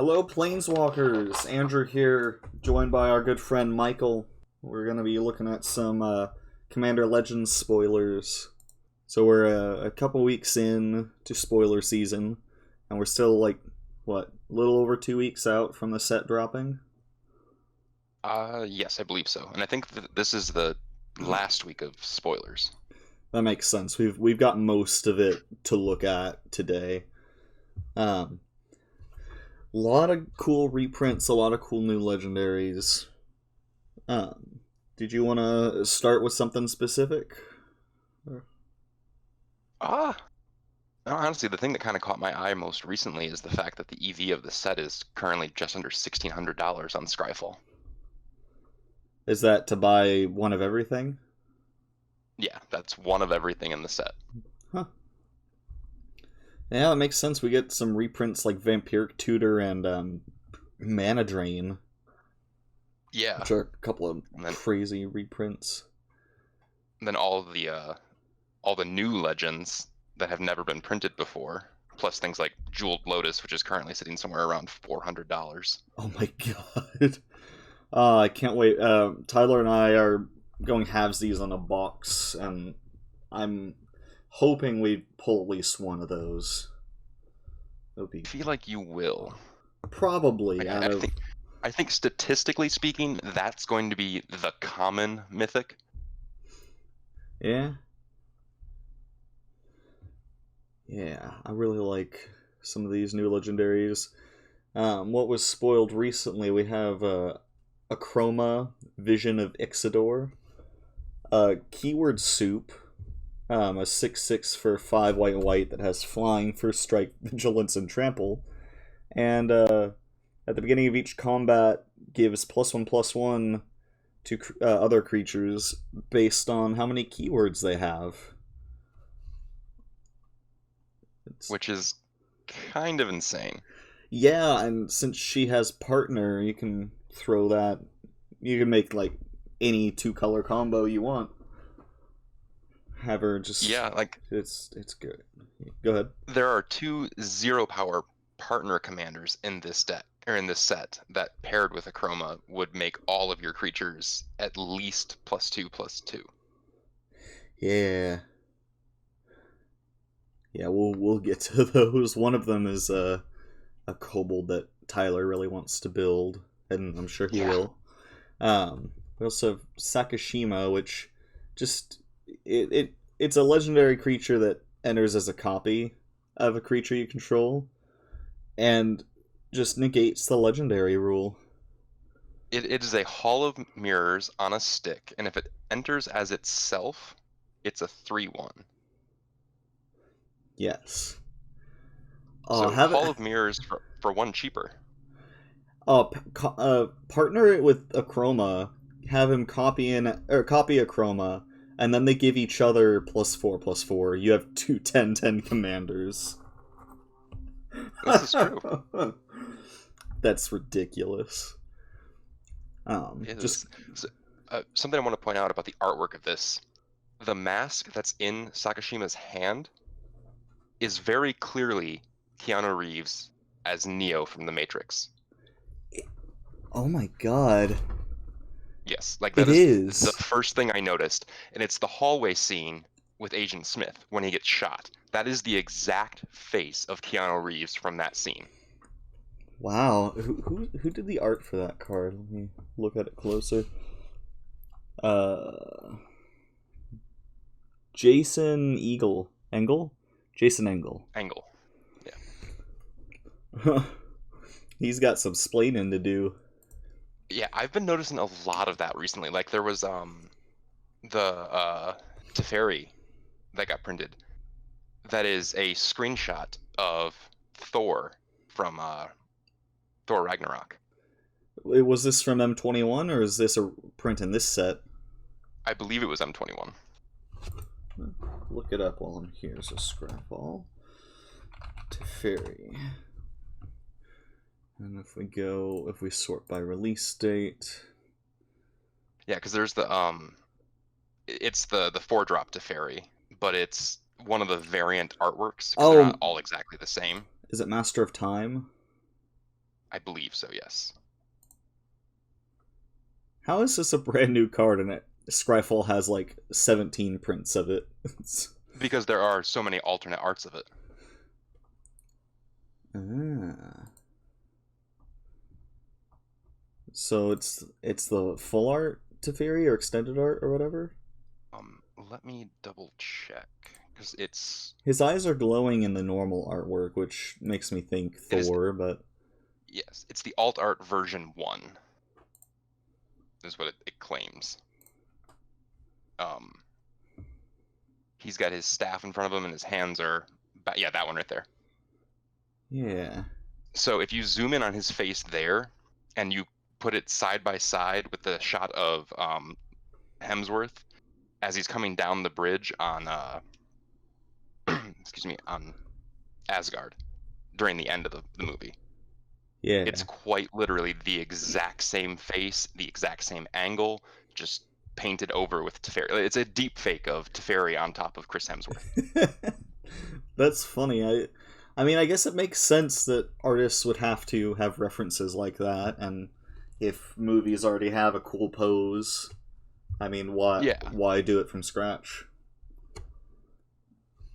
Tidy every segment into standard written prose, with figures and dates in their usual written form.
Hello, Planeswalkers! Andrew here, joined by our good friend Michael. We're going to be looking at some Commander Legends spoilers. So we're a couple weeks in to spoiler season, and we're still, a little over 2 weeks out from the set dropping? Yes, I believe so. And I think this is the last week of spoilers. That makes sense. We've got most of it to look at today. A lot of cool reprints, a lot of cool new legendaries. Did you want to start with something specific? Ah, no, honestly, the thing that kind of caught my eye most recently is the fact that the EV of the set is currently just under $1,600 on Scryfall. Is that to buy one of everything? Yeah, that's one of everything in the set. Huh. Yeah, that makes sense. We get some reprints like Vampiric Tutor and Mana Drain, Yeah, which are a couple of and then crazy reprints. all the new legends that have never been printed before, plus things like Jeweled Lotus, which is currently sitting somewhere around $400. Oh my god. I can't wait. Tyler and I are going halvesies on a box, and I'm hoping we pull at least one of those. It'll be I feel like you will. probably Like, out of. I think statistically speaking, that's going to be the common mythic. Yeah. Yeah, I really like some of these new legendaries. What was spoiled recently, we have Akroma, Vision of Ixidor, Keyword Soup, a 6/6 for 5 white and white that has flying, first strike, vigilance, and trample. And at the beginning of each combat, gives +1/+1 to other creatures based on how many keywords they have. It's... Which is kind of insane. Yeah, and since she has partner, you can throw that. You can make like any 2-color combo you want. Have her just. Yeah, like It's good. Go ahead. there are two 0 power partner commanders in this deck or in this set that paired with Akroma would make all of your creatures at least +2/+2. Yeah. Yeah, we'll get to those. One of them is a kobold that Tyler really wants to build, and I'm sure he Yeah. will. We also have Sakashima, which just it's a legendary creature that enters as a copy of a creature you control, and just negates the legendary rule. It is a Hall of Mirrors on a stick, and if it enters as itself, it's a 3/1. Yes. So Have it. Hall of Mirrors for one cheaper. Partner it with Akroma. Have him copy Akroma, and then they give each other +4/+4. You have two 10/10 commanders. This is true. That's ridiculous. It Just is. Something I want to point out about the artwork of this. The mask that's in Sakashima's hand is very clearly Keanu Reeves as Neo from The Matrix. oh my god, Yes, like it that is the is. first thing I noticed, and it's the hallway scene with Agent Smith when he gets shot. That is the exact face of Keanu Reeves from that scene. Wow, who did the art for that card? Let me look at it closer. Uh, Jason Engel, Jason Engel. Angle. He's got some splaining to do. Yeah, I've been noticing a lot of that recently. Like there was the Teferi that got printed. That is a screenshot of Thor from Thor Ragnarok. Was this from M21 or is this a print in this set? I believe it was M21. Look it up while I'm here. So Scrapball, Teferi. And if we sort by release date. Yeah, because there's it's the 4-drop Teferi, but it's one of the variant artworks because they're Oh, not all exactly the same. is it Master of Time? I believe so, yes. How is this a brand new card and Scryfall has like 17 prints of it? Because there are so many alternate arts of it. Ah. So it's the full art Teferi or extended art or whatever? Let me double check. Because it's... His eyes are glowing in the normal artwork, which makes me think It is, Thor, but... yes, it's the alt art version 1. Is what it claims. He's got his staff in front of him and his hands are... Yeah, that one right there. Yeah. So if you zoom in on his face there, and you put it side by side with the shot of Hemsworth as he's coming down the bridge on excuse me, on Asgard during the end of the movie. Yeah. It's quite literally the exact same face, the exact same angle, just painted over with Teferi. It's a deep fake of Teferi on top of Chris Hemsworth. That's funny. I mean, I guess it makes sense that artists would have to have references like that, and if movies already have a cool pose, I mean, why do it from scratch?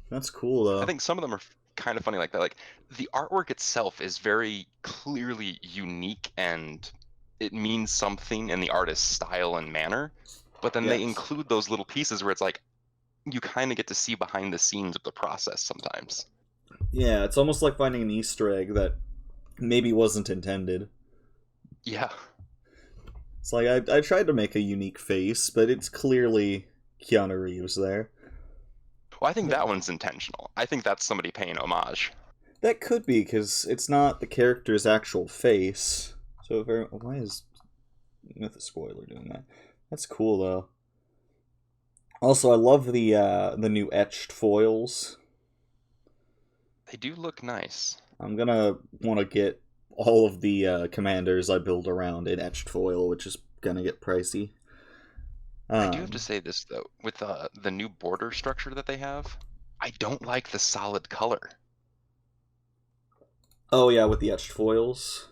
That's cool, though. I think some of them are kind of funny like that. Like, the artwork itself is very clearly unique and it means something in the artist's style and manner, but then they Yes. include those little pieces where it's like you kind of get to see behind the scenes of the process sometimes. Yeah, it's almost like finding an Easter egg that maybe wasn't intended. Yeah. It's like I tried to make a unique face, but it's clearly Keanu Reeves there. Well, I think that one's intentional. I think that's somebody paying homage. That could be because it's not the character's actual face. So why is Myth Spoiler doing that? That's cool though. Also, I love the new etched foils. They do look nice. I'm gonna want to get all of the commanders I build around in etched foil, which is gonna get pricey. I do have to say this though, with the new border structure that they have, I don't like the solid color. Oh yeah, with the etched foils.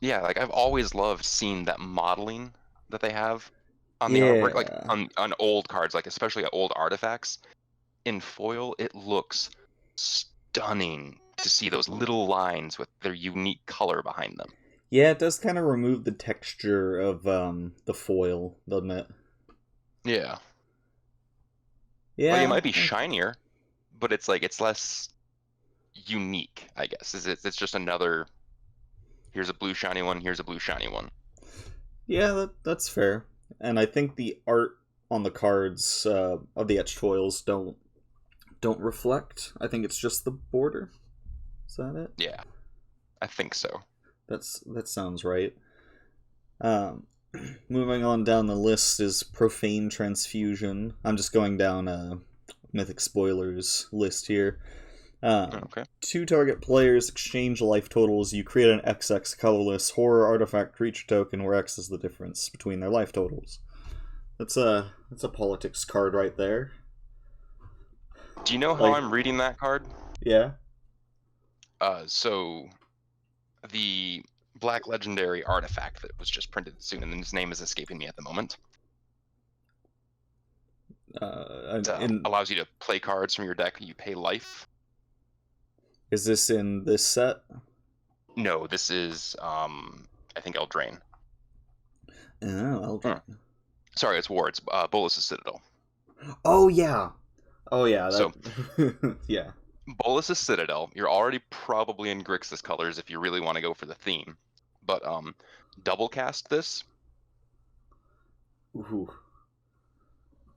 Yeah, like I've always loved seeing that modeling that they have on the artwork, like on old cards, like especially old artifacts. In foil, it looks stunning to see those little lines with their unique color behind them. Yeah, it does kind of remove the texture of the foil, doesn't it? Yeah. Yeah. Like, it might be shinier, but it's like it's less unique, I guess. It's just another, here's a blue shiny one, here's a blue shiny one. Yeah, that's fair. And I think the art on the cards of the etched foils don't reflect. I think it's just the border. Is that it? Yeah, I think so. That sounds right. Moving on down the list is Profane Transfusion. I'm just going down Mythic Spoilers list here. Okay. 2 target players exchange life totals. You create an XX colorless horror artifact creature token where X is the difference between their life totals. That's a politics card right there. Do you know how I'm reading that card? Yeah. So the Black Legendary artifact that was just printed soon, and his name is escaping me at the moment. Allows you to play cards from your deck. You pay life. Is this in this set? No, this is I think Eldraine. Oh, Eldraine. Sorry, it's War. It's Bolas' Citadel. Oh yeah. Oh yeah. So yeah. Bolas' Citadel. You're already probably in Grixis colors if you really want to go for the theme, but double cast this. Ooh.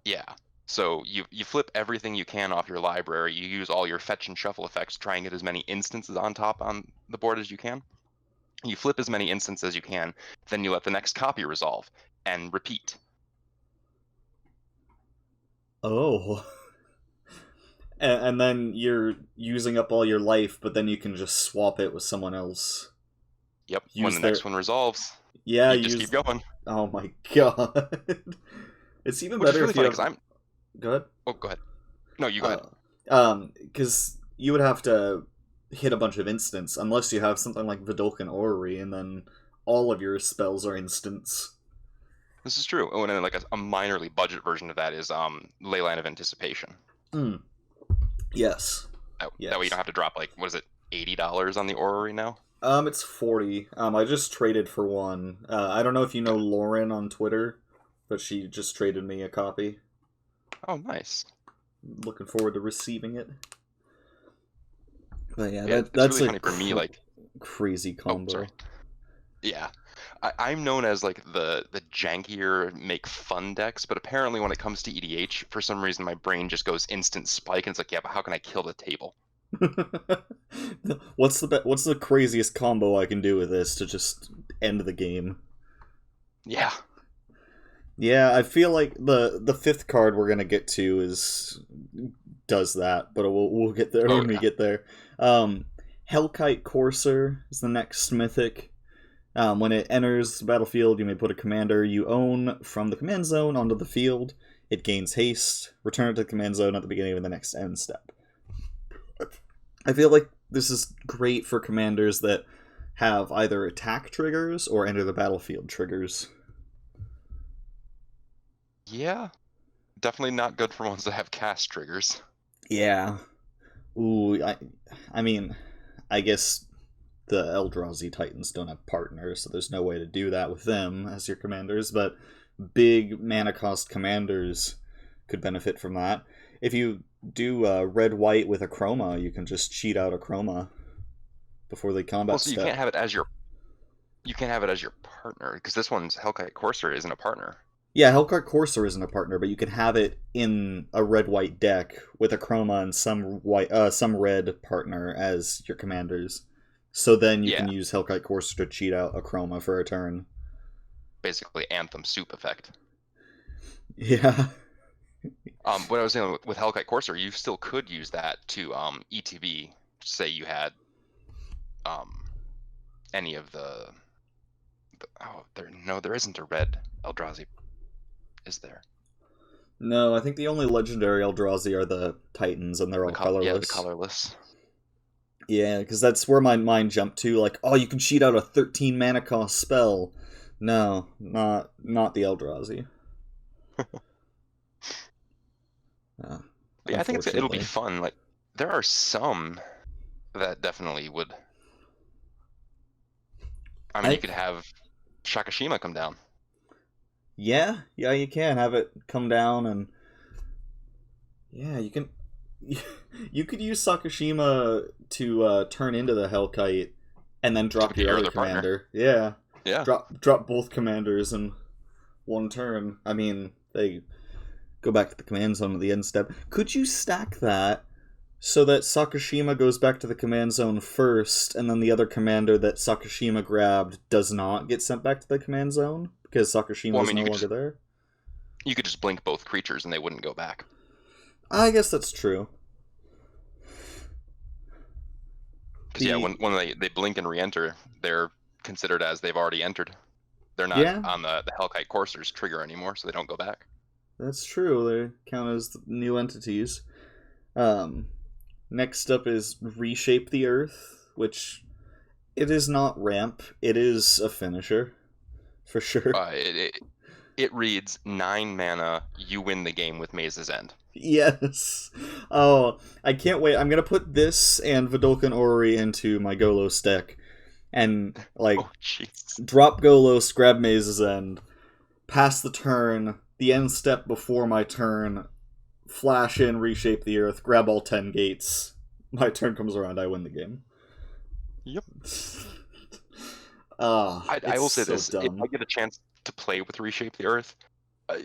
Yeah. So you flip everything you can off your library. You use all your fetch and shuffle effects, try and get as many instances on top on the board as you can. You flip as many instances as you can, then you let the next copy resolve and repeat. Oh. And then you're using up all your life, but then you can just swap it with someone else. Yep. When the next one resolves, you just keep going. Oh my god. It's even better really if you have... I'm... Go ahead. Oh, go ahead. No, you go ahead. Because you would have to hit a bunch of instants, unless you have something like Vidolkin Orrery, and then all of your spells are instants. This is true. Oh, and then like a minorly budget version of that is Leyline of Anticipation. Mm. Yes. That way you don't have to drop like, what is it, $80 on the Orrery now? It's 40. I just traded for one. I don't know if you know Lauren on Twitter, but she just traded me a copy. Oh, nice. Looking forward to receiving it. But yeah, Yeah, that's really a funny for me, like, crazy combo. sorry. Yeah. I'm known as like the jankier make fun decks, but apparently when it comes to EDH, for some reason my brain just goes instant spike, and it's like, yeah, but how can I kill the table? What's the craziest combo I can do with this to just end the game? Yeah. Yeah, I feel like the fifth card we're gonna get to does that, but we'll get there when we get there. Hellkite Courser is the next mythic. When it enters the battlefield, you may put a commander you own from the command zone onto the field. It gains haste. Return it to the command zone at the beginning of the next end step. I feel like this is great for commanders that have either attack triggers or enter the battlefield triggers. Yeah. Definitely not good for ones that have cast triggers. Yeah. Ooh, I mean, I guess the Eldrazi Titans don't have partners, so there's no way to do that with them as your commanders, but big mana cost commanders could benefit from that. If you do red-white with a chroma, you can just cheat out a chroma before they combat so you step. can't have it as your partner, because this one's Hellkite Courser isn't a partner. Yeah, Hellkite Courser isn't a partner, but you can have it in a red-white deck with a chroma and some red partner as your commanders. So then you can use Hellkite Courser to cheat out a chroma for a turn. Basically, Anthem soup effect. Yeah. What I was saying with Hellkite Courser, you still could use that to ETB. Say you had any of the there isn't a red Eldrazi, is there? No, I think the only legendary Eldrazi are the Titans, and they're all colorless. Yeah, the colorless. Yeah, because that's where my mind jumped to. Like, oh, you can cheat out a 13 mana cost spell. No, not the Eldrazi. Yeah, I think it'll be fun. Like, there are some that definitely would. I mean, you could have Shakashima come down. Yeah, you can have it come down, and yeah, you can. You could use Sakashima to turn into the Hellkite, and then drop your other commander. Partner. Yeah. Drop both commanders in one turn. I mean, they go back to the command zone at the end step. Could you stack that so that Sakashima goes back to the command zone first, and then the other commander that Sakashima grabbed does not get sent back to the command zone because Sakashima is no longer there? You could just blink both creatures and they wouldn't go back. I guess that's true. Because when they blink and re-enter, they're considered as they've already entered. They're not on the Hellkite Courser's trigger anymore, so they don't go back. That's true. They count as new entities. Next up is Reshape the Earth, which it is not ramp. It is a finisher, for sure. It reads 9 mana, you win the game with Maze's End. Yes. Oh, I can't wait. I'm going to put this and Vidolkin Orrery into my Golos deck. And, like, drop Golos, grab Maze's End, pass the turn, the end step before my turn, flash in, Reshape the Earth, grab all 10 gates. My turn comes around, I win the game. Yep. I will say this. If I get a chance to play with Reshape the Earth,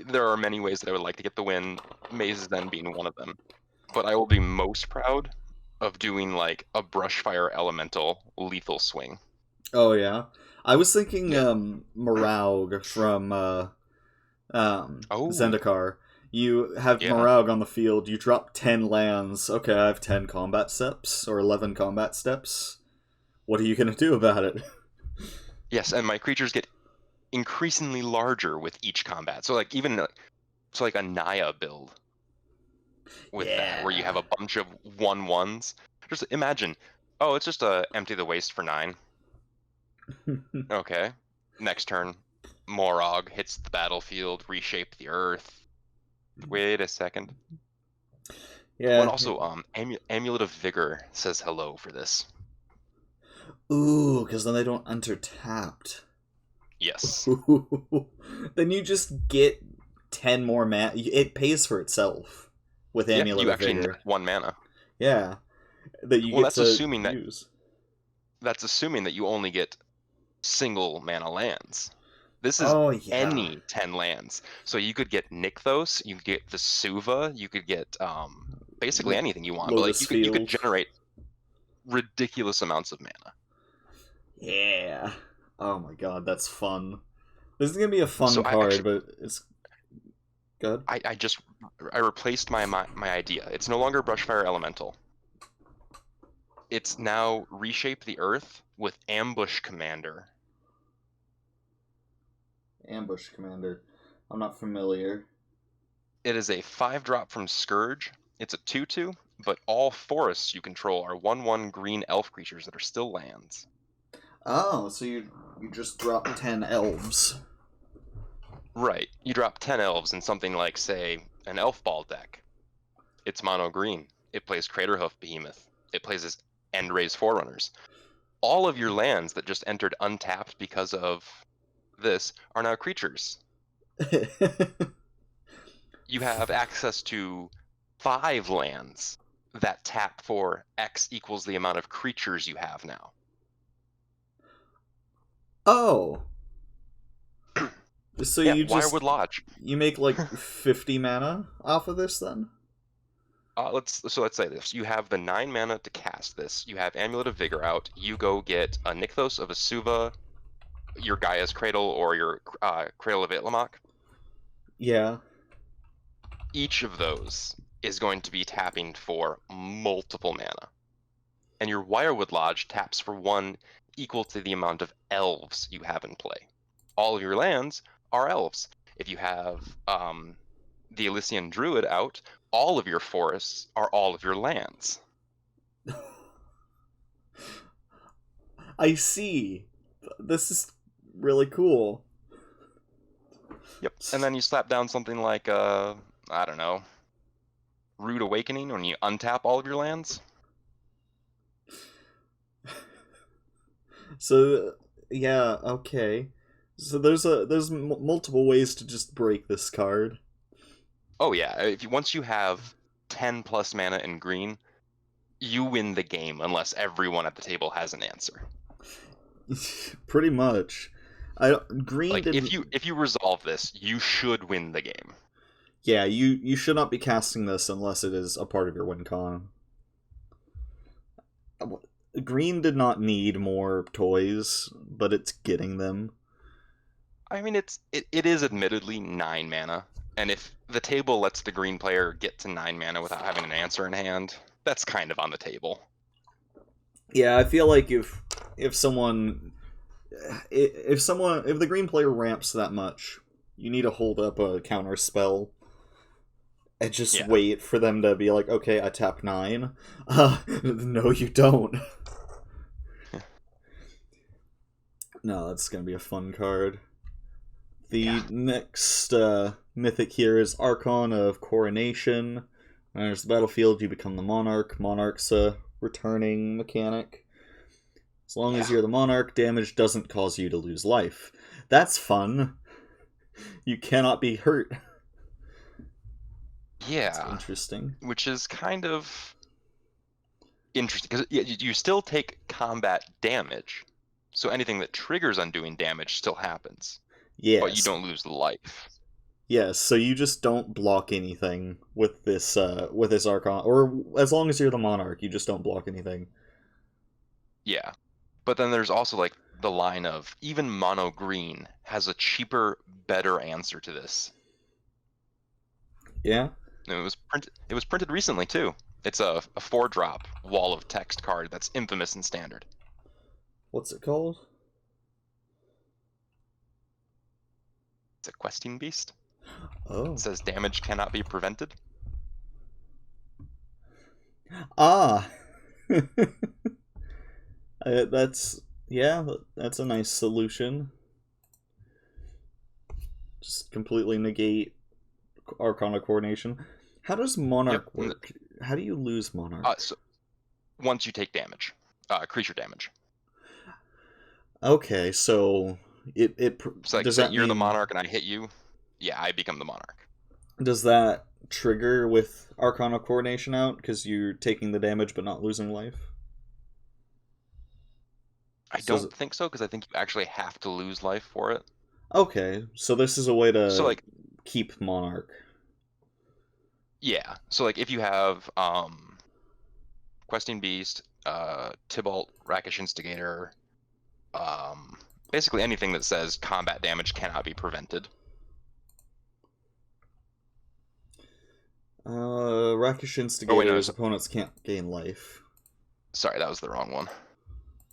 there are many ways that I would like to get the win, Maze's End being one of them. But I will be most proud of doing like a Brushfire Elemental lethal swing. Oh yeah, I was thinking Moraug from Zendikar. You have Moraug on the field, you drop 10 lands. Okay, I have 10 combat steps, or 11 combat steps. What are you going to do about it? Yes, and my creatures get increasingly larger with each combat. So like even like a Naya build with that, where you have a bunch of 1/1s. Just imagine Oh, it's just a empty the waste for 9. Okay. Next turn, Morog hits the battlefield, reshape the earth. Wait a second. Yeah. And also, Amulet of Vigor says hello for this. Ooh, because then they don't enter tapped. Yes. Then you just get 10 more mana. It pays for itself with Yeah, Amulet you of actually Vigor. net 1 mana. Yeah, that you Well, get that's to assuming that use. you only get single mana lands. This is Oh yeah. any 10 lands. So you could get Nykthos, you could get Vesuva, you could get basically anything you want. But like Lotus you could Field. generate ridiculous amounts of mana. Yeah. Oh my god, that's fun. This is gonna be a fun So card, but it's good. I replaced my idea. It's no longer Brushfire Elemental. It's now Reshape the Earth with Ambush Commander. Ambush Commander. I'm not familiar. It is a 5-drop from Scourge. It's a 2/2, but all forests you control are 1/1 green elf creatures that are still lands. Oh, so you just drop 10 elves. Right. You drop 10 elves in something like, say, an Elf Ball deck. It's mono green. It plays Craterhoof Behemoth. It plays as Endray's Forerunners. All of your lands that just entered untapped because of this are now creatures. You have access to 5 lands that tap for X equals the amount of creatures you have now. Oh. So Yeah, you just Wirewood Lodge. you make like 50 mana off of this then? Let's say this. You have the 9 mana to cast this. You have Amulet of Vigor out. You go get a Nykthos of Vesuva, your Gaia's Cradle, or your Cradle of Itlamok. Yeah. Each of those is going to be tapping for multiple mana. And your Wirewood Lodge taps for 1 equal to the amount of elves you have in play. All of your lands are elves. If you have the Elysian Druid out, all of your forests are all of your lands. I see. This is really cool. Yep. And then you slap down something like, I don't know, Rude Awakening when you untap all of your lands. So yeah, okay. So there's multiple ways to just break this card. Oh yeah, once you have 10 plus mana in green, you win the game unless everyone at the table has an answer. Pretty much. Green Like didn't. if you resolve this, you should win the game. Yeah, you should not be casting this unless it is a part of your win con. Green did not need more toys, but it's getting them. I mean, it is admittedly 9 mana, and if the table lets the green player get to 9 mana without having an answer in hand, that's kind of on the table. Yeah, I feel like if someone if the green player ramps that much, you need to hold up a counter spell and just wait for them to be like, okay, I tap 9. No, you don't. No, that's gonna be a fun card. The next mythic here is Archon of Coronation. When enters the battlefield, you become the Monarch. Monarch's a returning mechanic. As long as you're the Monarch, damage doesn't cause you to lose life. That's fun. You cannot be hurt. Yeah. That's interesting. Which is kind of interesting, because you still take combat damage. So anything that triggers undoing damage still happens. Yes. But you don't lose life. Yes, so you just don't block anything with this Archon, or as long as you're the Monarch, you just don't block anything. Yeah. But then there's also like the line of even mono green has a cheaper, better answer to this. Yeah. And it was printed recently too. It's a 4-drop wall of text card that's infamous in Standard. What's it called? It's a Questing Beast. Oh. It says damage cannot be prevented. Ah. That's yeah, that's a nice solution. Just completely negate Arcana coordination. How does Yep. Monarch work? How do you lose Monarch? So once you take damage, creature damage. Okay, so So like, does say that you're the mean monarch and I hit you, yeah, I become the monarch. does that trigger with Arcana coordination out because you're taking the damage but not losing life? I So don't think so because I think you actually have to lose life for it. okay, so this is a way So to like, keep Monarch. yeah. So like, if you have Questing Beast, Tybalt, Rakish Instigator, basically anything that says combat damage cannot be prevented. Rakish Oh wait, no, Instigator's opponents can't gain life. sorry, that was the wrong one.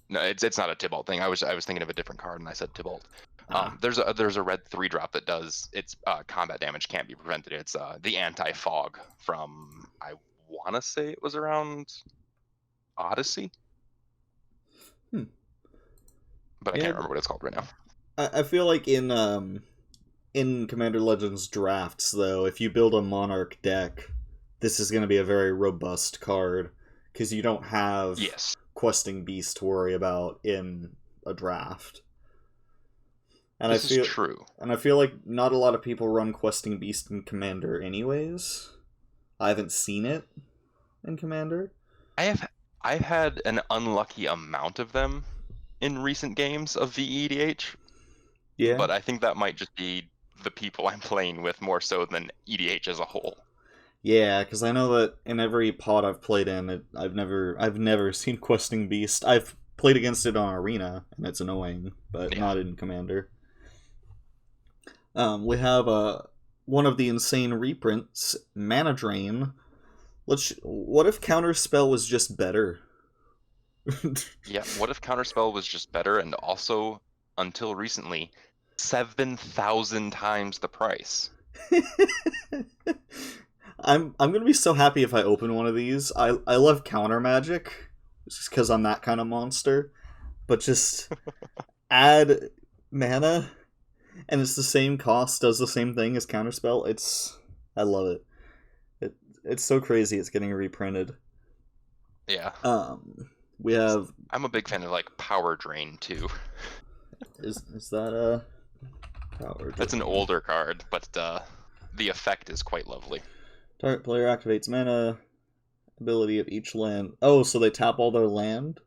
No, it's not a Tybalt thing. I was thinking of a different card and I said Tybalt. Ah, There's a red 3-drop that does its combat damage can't be prevented. It's the anti-fog from, I want to say it was around Odyssey, hmm. but I Yeah, can't remember what it's called right now. I feel like in Commander Legends drafts though, if you build a Monarch deck, this is going to be a very robust card because you don't have Yes, Questing Beast to worry about in a draft. And this is true. I feel like not a lot of people run Questing Beast in Commander anyways. I haven't seen it in Commander. I have I've had an unlucky amount of them in recent games of VEDH, Yeah. but I think that might just be the people I'm playing with more so than EDH as a whole. Yeah, because I know that in every pod I've played in, I've never seen Questing Beast. I've played against it on Arena, and it's annoying, but Yeah. not in Commander. We have one of the insane reprints, Mana Drain. What if Counterspell was just better? Yeah, what if Counterspell was just better and also, until recently, 7,000 times the price? I'm gonna be so happy if I open one of these. I love counter magic, just because I'm that kind of monster. But just add mana, and it's the same cost, does the same thing as counterspell. I love it. It's so crazy. It's getting reprinted. Yeah. We have I'm a big fan of like Power Drain too. is that a power? That's an older card, but the effect is quite lovely. Target player activates mana ability of each land. Oh, so they tap all their land,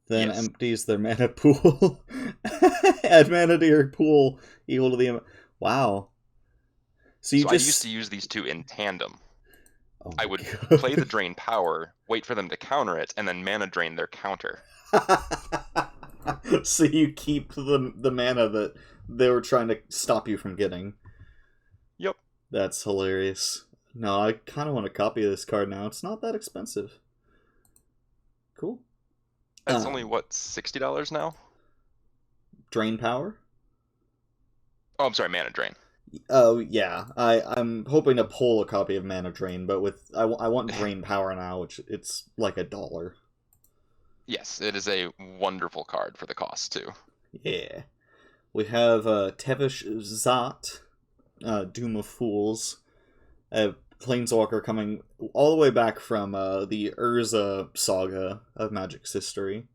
then Yes. empties their mana pool. Add mana to your pool equal to the amount. Wow. So you So I used just to use these two in tandem. oh I my would God. play the drain power, wait for them to counter it, and then mana drain their counter. So you keep the mana that they were trying to stop you from getting. Yep. That's hilarious. No, I kind of want a copy of this card now. It's not that expensive. Cool. It's only what, $60 now? Drain power. Oh, I'm sorry, mana drain. Oh yeah, I'm hoping to pull a copy of Mana Drain, but with I want Drain Power now, which it's like $1. Yes, it is a wonderful card for the cost too. Yeah, we have Tevish Zat, Doom of Fools, a Planeswalker coming all the way back from the Urza saga of Magic's history.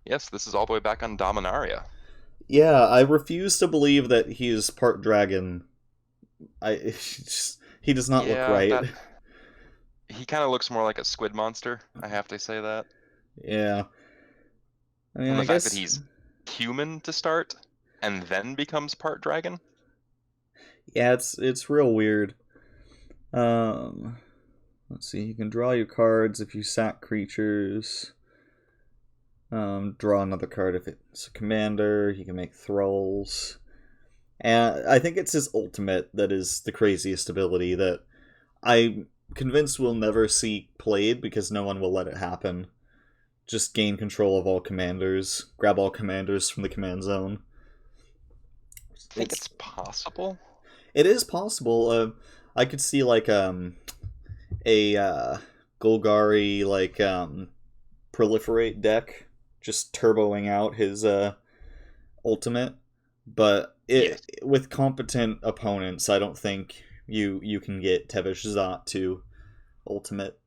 Yes, this is all the way back on Dominaria. Yeah, I refuse to believe that he is part dragon. He does not look right. He kind of looks more like a squid monster. I have to say that. Yeah. I mean, And the I fact guess that he's human to start and then becomes part dragon. yeah, it's real weird. Let's see. You can draw your cards if you sack creatures. Draw another card if it's a commander. You can make thralls. And I think it's his ultimate that is the craziest ability that I'm convinced we'll never see played because no one will let it happen. Just gain control of all commanders. Grab all commanders from the command zone. I think it's possible. It is possible. I could see like a Golgari like proliferate deck just turboing out his ultimate. But Yes. with competent opponents, I don't think you can get Tevesh Zot to ultimate.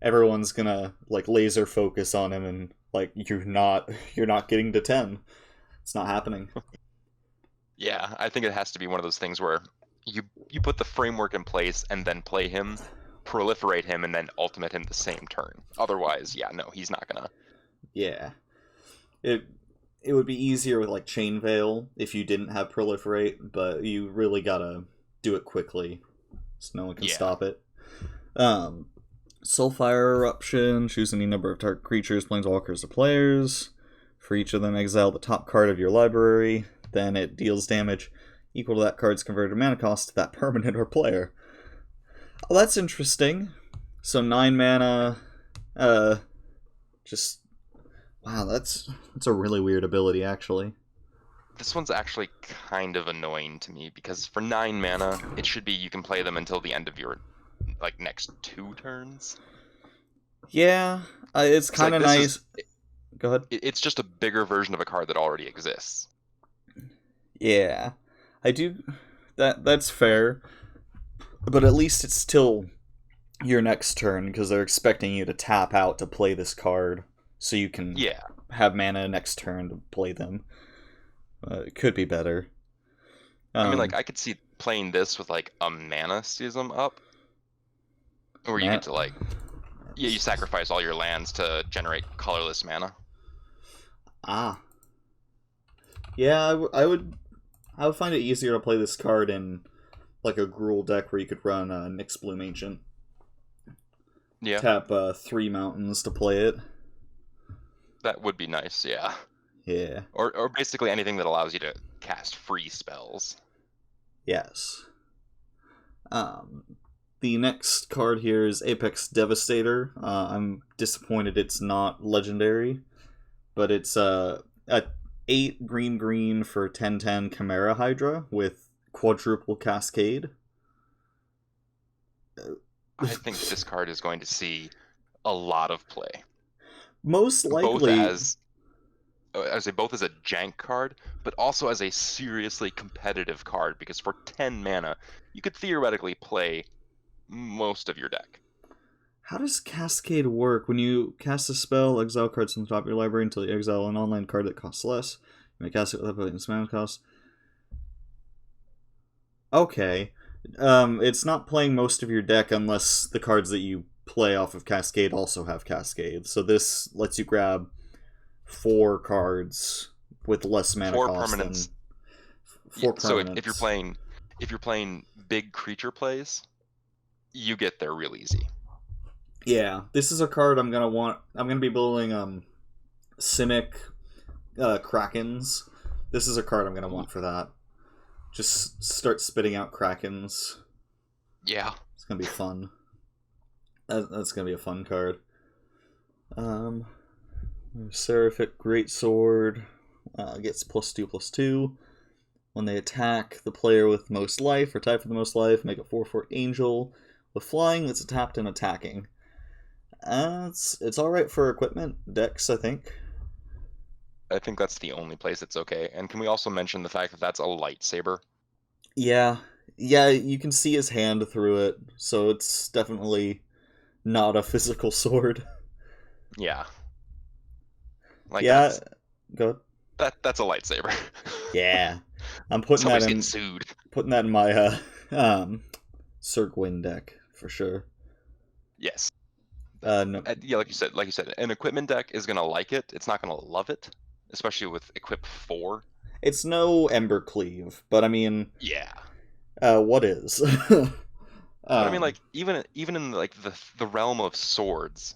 Everyone's gonna like laser focus on him, and like you're not getting to 10. It's not happening. Yeah, I think it has to be one of those things where you put the framework in place and then play him, proliferate him, and then ultimate him the same turn. Otherwise, yeah, no, he's not gonna. Yeah. It would be easier with like Chain Veil if you didn't have proliferate, but you really gotta do it quickly so no one can Yeah. stop it. Soulfire Eruption, choose any number of target creatures, planeswalkers, or players. For each of them, exile the top card of your library. Then it deals damage equal to that card's converted mana cost to that permanent or player. Oh, that's interesting. So 9 mana, just wow, that's a really weird ability, actually. This one's actually kind of annoying to me because for 9 mana, it should be you can play them until the end of your like next 2 turns. Yeah, it's It's like, kind of this nice. is- Go ahead. It's just a bigger version of a card that already exists. Yeah, I do. That's fair, but at least it's still your next turn because they're expecting you to tap out to play this card, so you can Yeah, have mana next turn to play them. It could be better. I mean, like I could see playing this with like a mana schism up, where you Man- get to like, yeah, you sacrifice all your lands to generate colorless mana. Ah. Yeah, I would find it easier to play this card in like a Gruul deck where you could run Nyx Bloom Ancient. Yeah, Tap 3 mountains to play it. that would be nice. Yeah, Yeah. or basically anything that allows you to cast free spells. Yes. The next card here is Apex Devastator. I'm disappointed it's not legendary, but it's a 8 green for 10/10 Chimera Hydra with quadruple Cascade. I think this card is going to see a lot of play. Most Both likely, as I say, both as a jank card, but also as a seriously competitive card. Because for 10 mana, you could theoretically play most of your deck. how does Cascade work? When you cast a spell, exile cards from the top of your library until you exile an online card that costs less. You may cast it without putting mana cost. Okay. It's not playing most of your deck unless the cards that you play off of Cascade also have Cascade. So this lets you grab 4 cards with less mana 4 cost permanents. than Yeah, 4 so permanents. if you're playing big creature plays, you get there real easy. Yeah, this is a card I'm gonna want. I'm gonna be building Simic Krakens. This is a card I'm gonna want for that. Just start spitting out Krakens. Yeah, It's gonna be fun. That's gonna be a fun card. Seraphic Greatsword gets +2/+2. When they attack the player with most life or tie for the most life, make a 4/4 angel with flying that's tapped and attacking. It's alright for equipment decks, I think. I think that's the only place it's okay. And can we also mention the fact that that's a lightsaber? Yeah, you can see his hand through it, so it's definitely not a physical sword. Yeah. Like Yeah, that's, go. that's a lightsaber. Yeah, I'm putting Somebody's that getting in sued. my Sir Gwyn deck for sure. Yes. No, Yeah, like you said, an equipment deck is gonna like it. It's not gonna love it, especially with equip 4. it's no Embercleave, but I mean, Yeah. what is? But I mean, like even in like the realm of swords,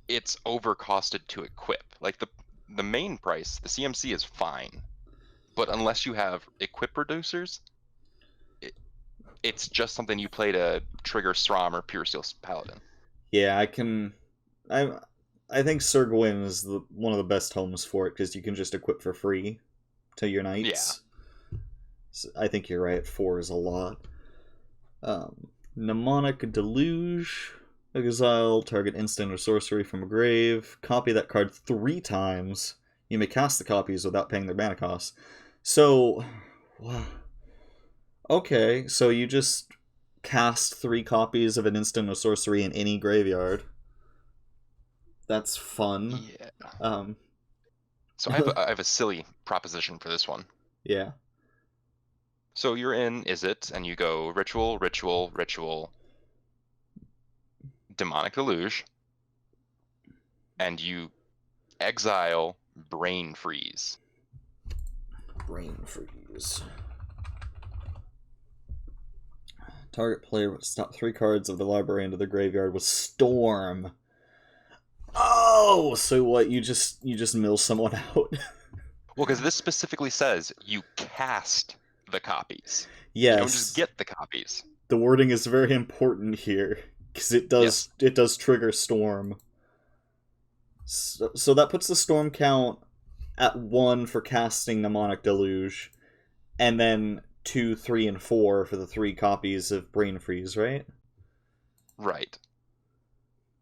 it's overcosted to equip. Like the main price, the CMC is fine, but unless you have equip reducers, it's just something you play to trigger Strom or Pure Steel Paladin. yeah, I think Sir Gwyn is one of the best homes for it because you can just equip for free to your knights. So I think you're right. 4 is a lot. Mnemonic Deluge. Exile, target instant or sorcery from a grave, copy that card 3 times. You may cast the copies without paying their mana cost. So, wow. Okay, so you just cast 3 copies of an instant or sorcery in any graveyard. That's fun. Yeah. Um, So I have a silly proposition for this one. yeah. So you're in Izzet, and you go Ritual, Ritual, Ritual, Demonic Deluge, and you exile Brain Freeze. Brain freeze. Target player would stop 3 cards of the library into the graveyard with Storm. Oh, so what? You just mill someone out? Well, because this specifically says you cast the copies. Yes. You don't just get the copies. The wording is very important here because it does trigger Storm. So that puts the Storm count at 1 for casting Mnemonic Deluge, and then 2, 3, and 4 for the 3 copies of Brain Freeze, right? Right.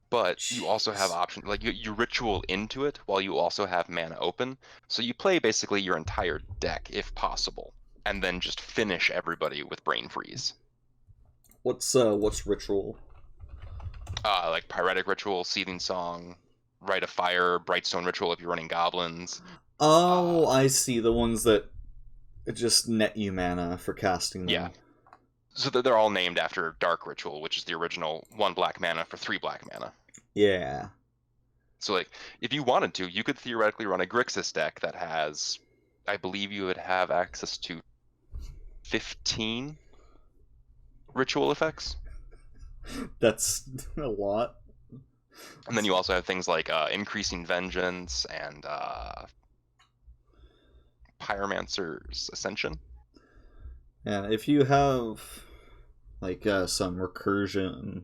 But you also have options, like you ritual into it while you also have mana open. So you play basically your entire deck, if possible, and then just finish everybody with Brain Freeze. What's Ritual? Like Pyretic Ritual, Seething Song, Rite of Fire, Brightstone Ritual if you're running goblins. Oh, I see. The ones that just net you mana for casting them. Yeah. So they're all named after Dark Ritual, which is the original 1 black mana for 3 black mana. Yeah. So, like, if you wanted to, you could theoretically run a Grixis deck that has, I believe you would have access to 15 ritual effects. That's a lot. And then you also have things like Increasing Vengeance and Pyromancer's Ascension. Yeah, if you have like some recursion,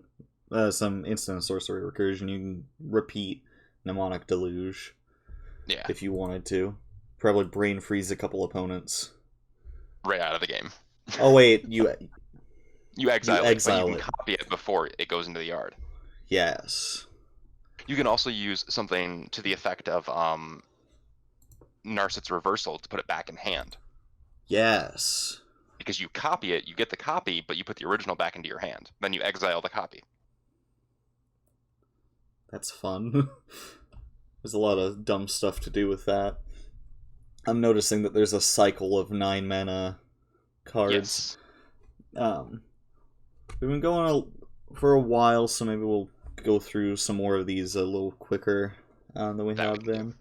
some instant sorcery recursion, you can repeat Mnemonic Deluge. Yeah. If you wanted to. Probably Brain Freeze a couple opponents. Right out of the game. Oh wait, you exile it, but you it. can copy it before it goes into the yard. Yes. You can also use something to the effect of Narset's Reversal to put it back in hand. Yes. Because you copy it, you get the copy, but you put the original back into your hand. Then you exile the copy. That's fun. There's a lot of dumb stuff to do with that. I'm noticing that there's a cycle of 9 mana cards. Yes. We've been going for a while, so maybe we'll go through some more of these a little quicker than we have been.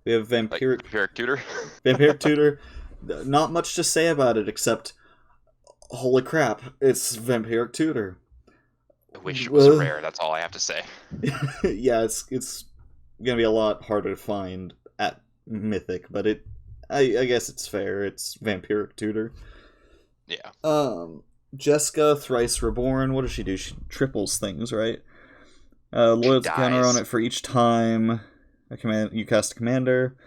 We have Vampiric Tutor. Vampiric Tutor. Not much to say about it, except holy crap, it's Vampiric Tutor. I wish it was rare, that's all I have to say. Yeah, it's gonna be a lot harder to find at Mythic, but I guess it's fair. It's Vampiric Tutor. Yeah. Jessica, Thrice Reborn, what does she do? She triples things, right? Loyalty counter on it for each time you cast a commander.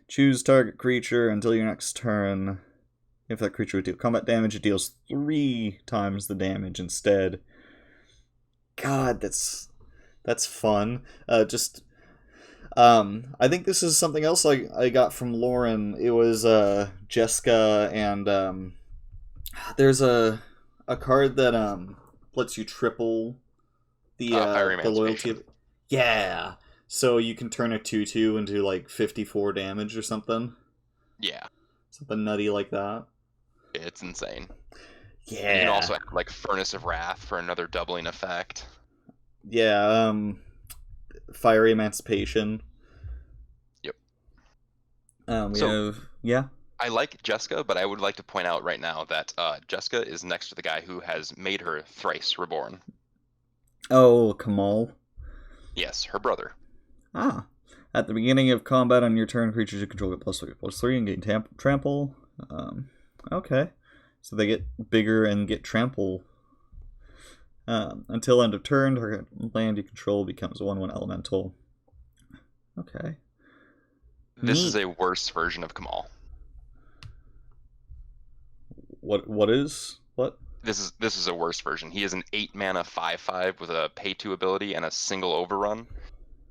Choose target creature until your next turn. If that creature would deal combat damage, it deals 3 times the damage instead. God, that's fun. I think this is something else I got from Lauren. It was Jessica, and there's a card that lets you triple the loyalty. Yeah. So you can turn a 2/2 into like 54 damage or something. Yeah. Something nutty like that. It's insane. Yeah. You can also add like Furnace of Wrath for another doubling effect. Yeah, Fiery Emancipation. Yep. Yeah. I like Jessica, but I would like to point out right now that Jessica is next to the guy who has made her Thrice Reborn. Oh, Kamal. Yes, her brother. Ah. At the beginning of combat on your turn, creatures you control get +3/+3 and gain trample. Okay. So they get bigger and get trample. Until end of turn, target land you control becomes a 1/1 elemental. Okay. This is a worse version of Kamal. What is? What? This is a worse version. He is an 8 mana 5/5 with a pay 2 ability and a single overrun,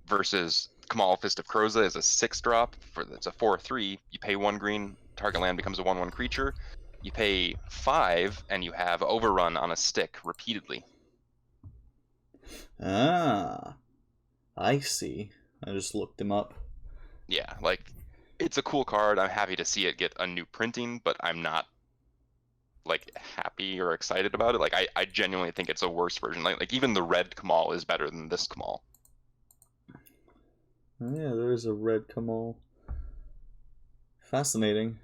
versus Kamal Fist of Kroza is a 6-drop. It's a 4/3. You pay 1 green, target land becomes a 1/1 creature. You pay 5, and you have overrun on a stick repeatedly. Ah, I see. I just looked him up. Yeah, like, it's a cool card. I'm happy to see it get a new printing, but I'm not like happy or excited about it. Like, I genuinely think it's a worse version. Like even the red Kamal is better than this Kamal. Oh, yeah, there's a red Kamal. Fascinating.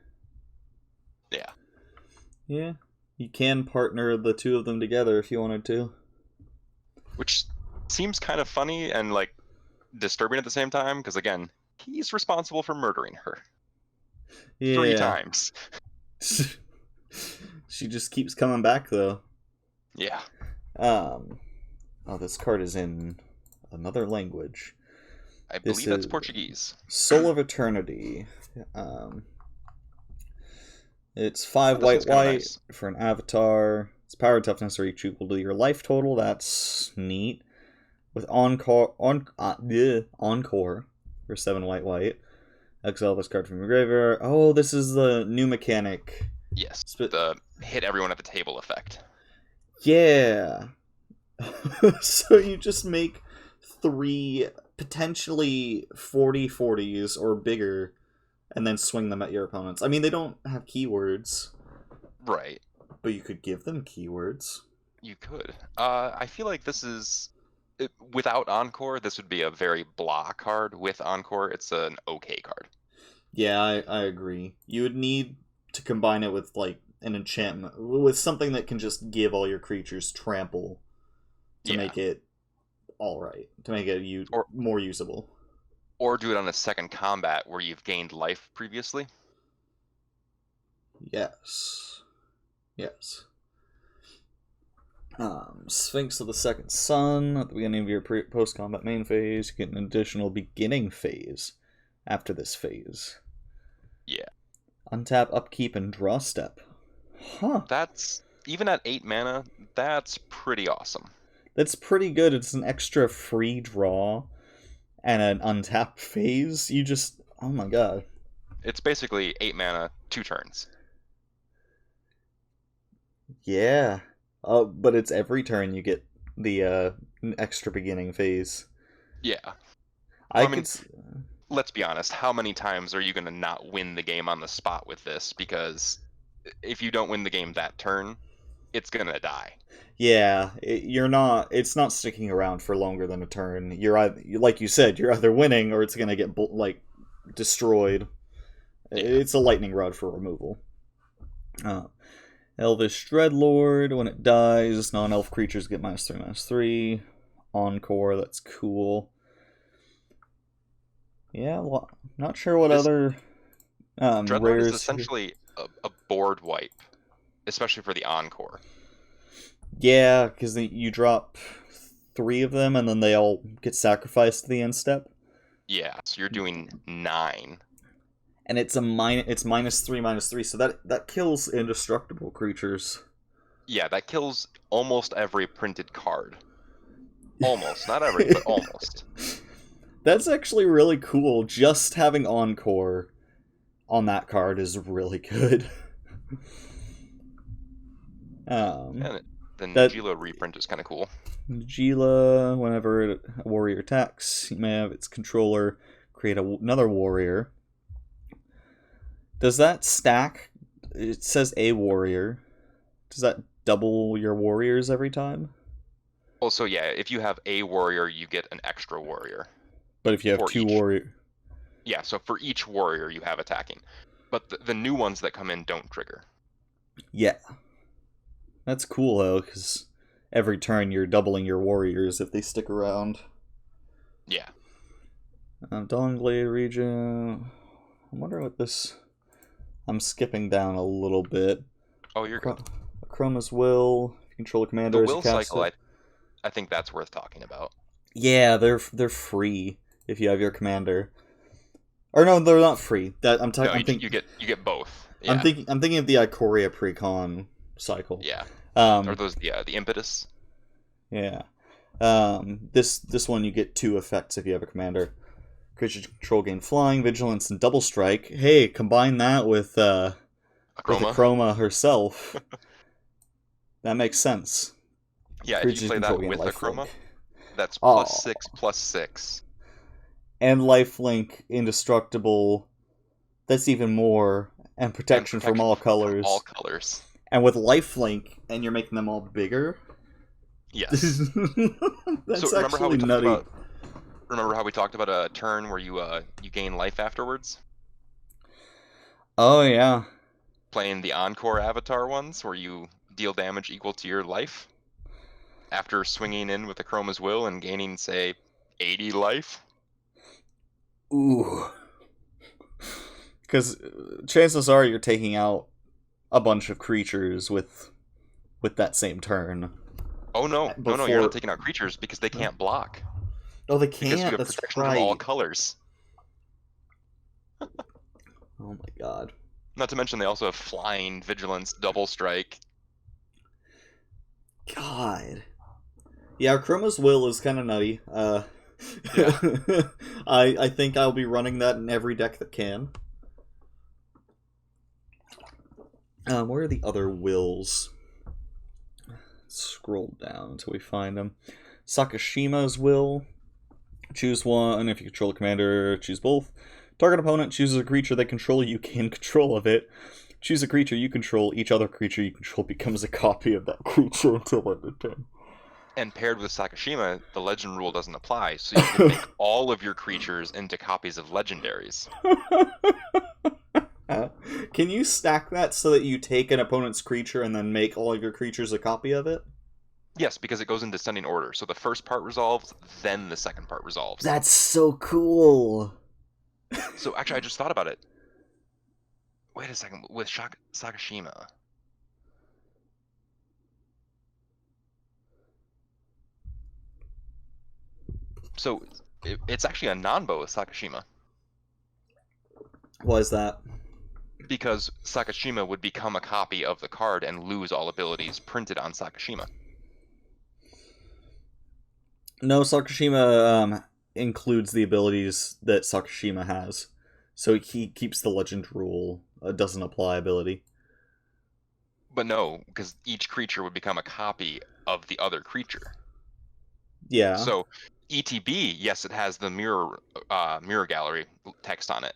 Yeah. Yeah, you can partner the two of them together if you wanted to. Which seems kind of funny and like disturbing at the same time, because again, he's responsible for murdering her. Yeah. 3 times. She just keeps coming back though. Yeah. Oh, this card is in another language. I believe that's Portuguese. Soul of Eternity. It's 5 white nice. For an avatar. Its power and toughness are each equal to your life total. That's neat. With encore for 7 white. Exile this card from your graveyard. Oh, this is the new mechanic. Yes, the hit everyone at the table effect. Yeah. So you just make 3 potentially 40/40s or bigger, and then swing them at your opponents. I mean, they don't have keywords. Right. But you could give them keywords. You could. I feel like this is... without Encore, this would be a very blah card. With Encore, it's an okay card. Yeah, I agree. You would need to combine it with, like, an enchantment. With something that can just give all your creatures trample to make it alright. To make it more usable. Or do it on a second combat where you've gained life previously. Yes. Sphinx of the Second Sun. At the beginning of your post-combat main phase, you get an additional beginning phase after this phase. Yeah. Untap, upkeep, and draw step. Huh. That's, even at 8 mana, that's pretty awesome. That's pretty good. It's an extra free draw and an untap phase. You just... oh my god. It's basically 8 mana, 2 turns. Yeah. But it's every turn you get the extra beginning phase. Yeah. I mean, let's be honest. How many times are you going to not win the game on the spot with this? Because if you don't win the game that turn, it's going to die. Yeah, it's not sticking around for longer than a turn. You're either, like you said, you're either winning or it's going to get destroyed. Yeah. It's a lightning rod for removal. Elvish Dreadlord, when it dies, non-elf creatures get -3/-3. Encore, that's cool. Yeah, well, not sure what other Dreadlord rares... is essentially a board wipe, especially for the Encore. Yeah, because you drop 3 of them and then they all get sacrificed to the end step. Yeah, so you're doing 9. And it's -3/-3, so that kills indestructible creatures. Yeah, that kills almost every printed card. Almost, not every, but almost. That's actually really cool. Just having Encore on that card is really good. And the Najeela reprint is kind of cool. Najeela, whenever a warrior attacks, you may have its controller create another warrior. Does that stack? It says a warrior. Does that double your warriors every time? Well, so yeah, if you have a warrior, you get an extra warrior. But if you have 2 warriors... yeah, so for each warrior you have attacking. But the new ones that come in don't trigger. Yeah. That's cool, though, because every turn you're doubling your warriors if they stick around. Yeah. Dawnglade region... I wonder what this... I'm skipping down a little bit. Oh, you're good. Chroma's Will. If you control a commander... The Will cycle, I think that's worth talking about. Yeah, they're free if you have your commander. Or no, they're not free. That I'm talking. No, you get both. Yeah. I'm thinking of the Ikoria Precon cycle. Yeah. Um, Are those the impetus? yeah. This one you get 2 effects if you have a commander. Creatures you control gain flying, vigilance, and double strike. Hey, combine that with Akroma? Akroma herself. That makes sense. Yeah, if you Creatures you play control that gain with lifelink. Akroma, that's Oh, +6/+6. and lifelink, indestructible. That's even more, and And protection from protection all from all colors. colors. And with lifelink, and you're making them all bigger. Yes. So That's actually nutty. remember how we talked about a turn where you gain life afterwards? Oh yeah. Playing the Encore Avatar ones, where you deal damage equal to your life after swinging in with the Chroma's Will and gaining, say, 80 life. Ooh. Because chances are you're taking out a bunch of creatures with that same turn. Oh no, no, you're not Before. taking out creatures because they can't block. Oh, they Because you can't. have That's protection from all right. colors. Oh my god. Not to mention they also have flying, vigilance, double strike. God. Yeah, Chroma's Will is kind of nutty. Yeah. I think I'll be running that in every deck that can. Where are the other wills? Scroll down until we find them. Sakashima's will. Choose one. If you control a commander, choose both. Target opponent chooses a creature they control. You gain control of it. Choose a creature you control. Each other creature you control becomes a copy of that creature until end of turn. And paired with Sakashima, the legend rule doesn't apply, so you can make all of your creatures into copies of legendaries. Can you stack that so that you take an opponent's creature and then make all of your creatures a copy of it? Yes, because it goes in descending order. So the first part resolves, then the second part resolves. That's so cool. So actually, I just thought about it. Wait a second, with Sakashima. So it's actually a non-bow with Sakashima. Why is that? Because Sakashima would become a copy of the card and lose all abilities printed on Sakashima. No, Sakashima includes the abilities that Sakashima has. So he keeps the legend rule, doesn't apply ability. But no, because each creature would become a copy of the other creature. Yeah. So ETB, yes, it has the mirror gallery text on it.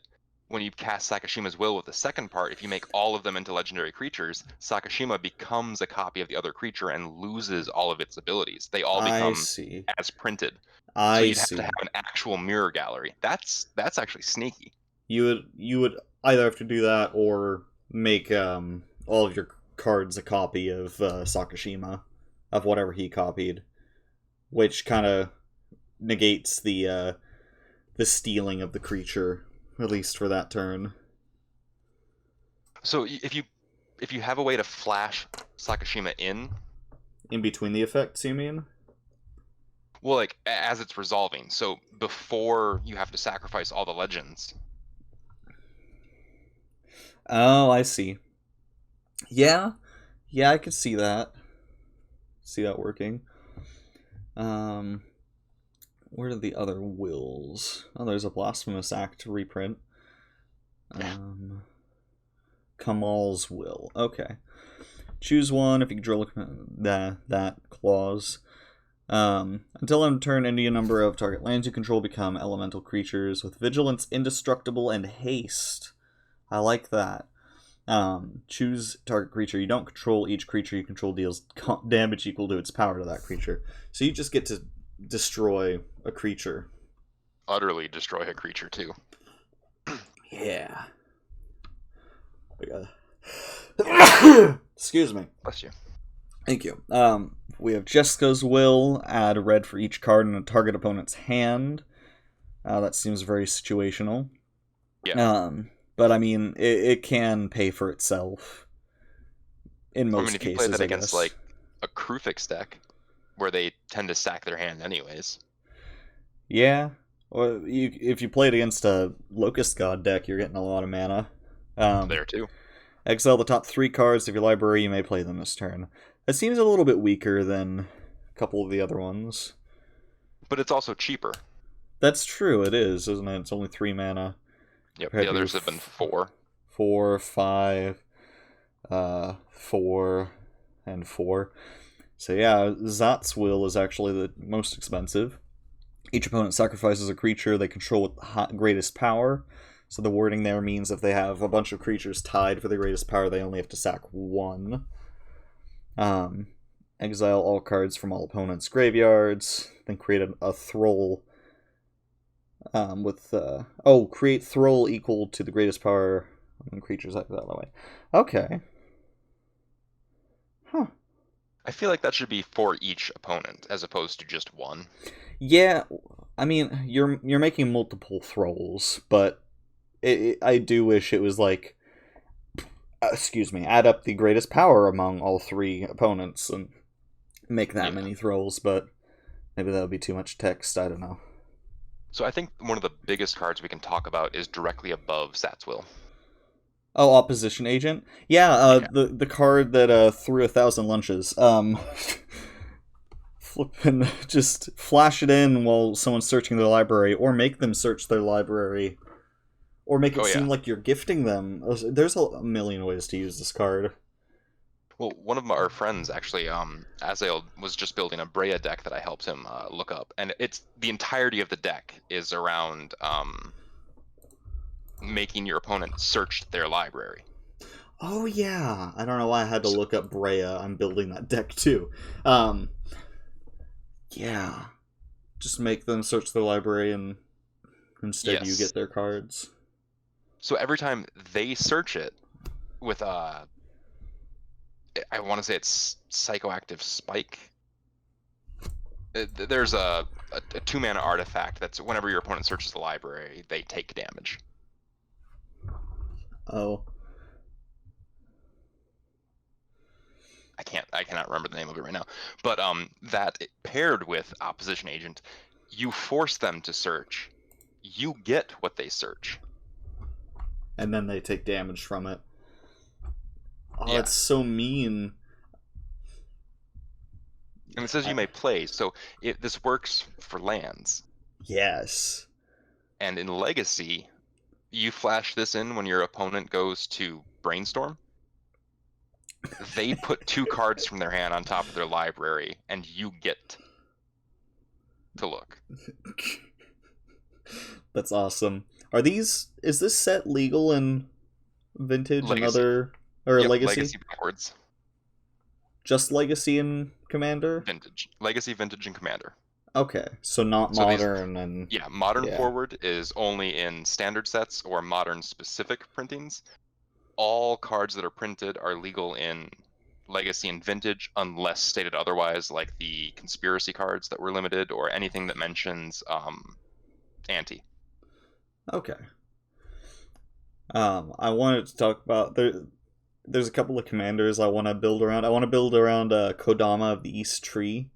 When you cast Sakashima's Will with the second part, if you make all of them into legendary creatures, Sakashima becomes a copy of the other creature and loses all of its abilities. They all I become see. as printed. So I you'd have see. to have an actual mirror gallery. That's actually sneaky. You would either have to do that or make all of your cards a copy of Sakashima, of whatever he copied, which kind of negates the stealing of the creature, at least for that turn. So if you have a way to flash Sakashima In between the effects, you mean? well, like as it's resolving, so before you have to sacrifice all the legends. Oh, I see. Yeah, I could see that. See that working. Where are the other wills? Oh, there's a Blasphemous Act reprint. Kamal's Will. Okay. Choose one if you control that clause. Until end of turn, any number of target lands you control become elemental creatures with vigilance, indestructible, and haste. I like that. Choose target creature you don't control. Each creature you control deals damage equal to its power to that creature. So you just get to destroy a creature. Utterly destroy a creature too. Yeah. Excuse me. Bless you. Thank you. We have Jessica's Will. Add a red for each card in a target opponent's hand. That seems very situational. Yeah. But I mean, it can pay for itself. In most if you cases, play that I against guess. like a Krufix deck, where they tend to sack their hand anyways. Yeah. Or if you play it against a Locust God deck, you're getting a lot of mana. There too. Exile the top 3 cards of your library, you may play them this turn. That seems a little bit weaker than a couple of the other ones. But it's also cheaper. That's true, it is, isn't it? It's only 3 mana. Yep, the others have been 4. 4, 5, 4, and 4. So yeah, Zot's Will is actually the most expensive. Each opponent sacrifices a creature they control with the greatest power. So the wording there means if they have a bunch of creatures tied for the greatest power, they only have to sack 1. Exile all cards from all opponents' graveyards. Then create a Thrall create Thrall equal to the greatest power when creatures exile that way. Okay. Huh. I feel like that should be for each opponent, as opposed to just one. Yeah, I mean, you're making multiple Thralls, but I do wish it was like, add up the greatest power among all 3 opponents and make that many Thralls, but maybe that would be too much text, I don't know. So I think one of the biggest cards we can talk about is directly above Zot's Will. Oh, Opposition Agent? Yeah, the card that threw 1,000 lunches. Flippin' just flash it in while someone's searching their library, or make them search their library. Or make it seem like you're gifting them. There's a million ways to use this card. Well, one of our friends, actually, Azael, was just building a Breya deck that I helped him look up. And it's the entirety of the deck is around making your opponent search their library. Oh yeah, I don't know why I had to look up Breya. I'm building that deck too. Yeah, just make them search their library and instead you get their cards. So every time they search it with I want to say it's Psychoactive Spike. There's a 2-mana artifact that's whenever your opponent searches the library, they take damage. Oh. I cannot remember the name of it right now. But that paired with Opposition Agent, you force them to search. You get what they search. And then they take damage from it. Oh, that's so mean. And it says you may play, so this works for lands. Yes. And in Legacy, you flash this in when your opponent goes to Brainstorm. They put 2 cards from their hand on top of their library, and you get to look. That's awesome. Is this set legal in Vintage Legacy. and other... Or Legacy? Legacy backwards. Just Legacy and Commander? Vintage. Legacy, Vintage, and Commander. Okay, so not Modern and... Yeah, Modern Forward is only in standard sets or Modern-specific printings. All cards that are printed are legal in Legacy and Vintage unless stated otherwise, like the Conspiracy cards that were limited or anything that mentions Anti. Okay. I wanted to talk about... There's a couple of commanders I want to build around. I want to build around Kodama of the East Tree.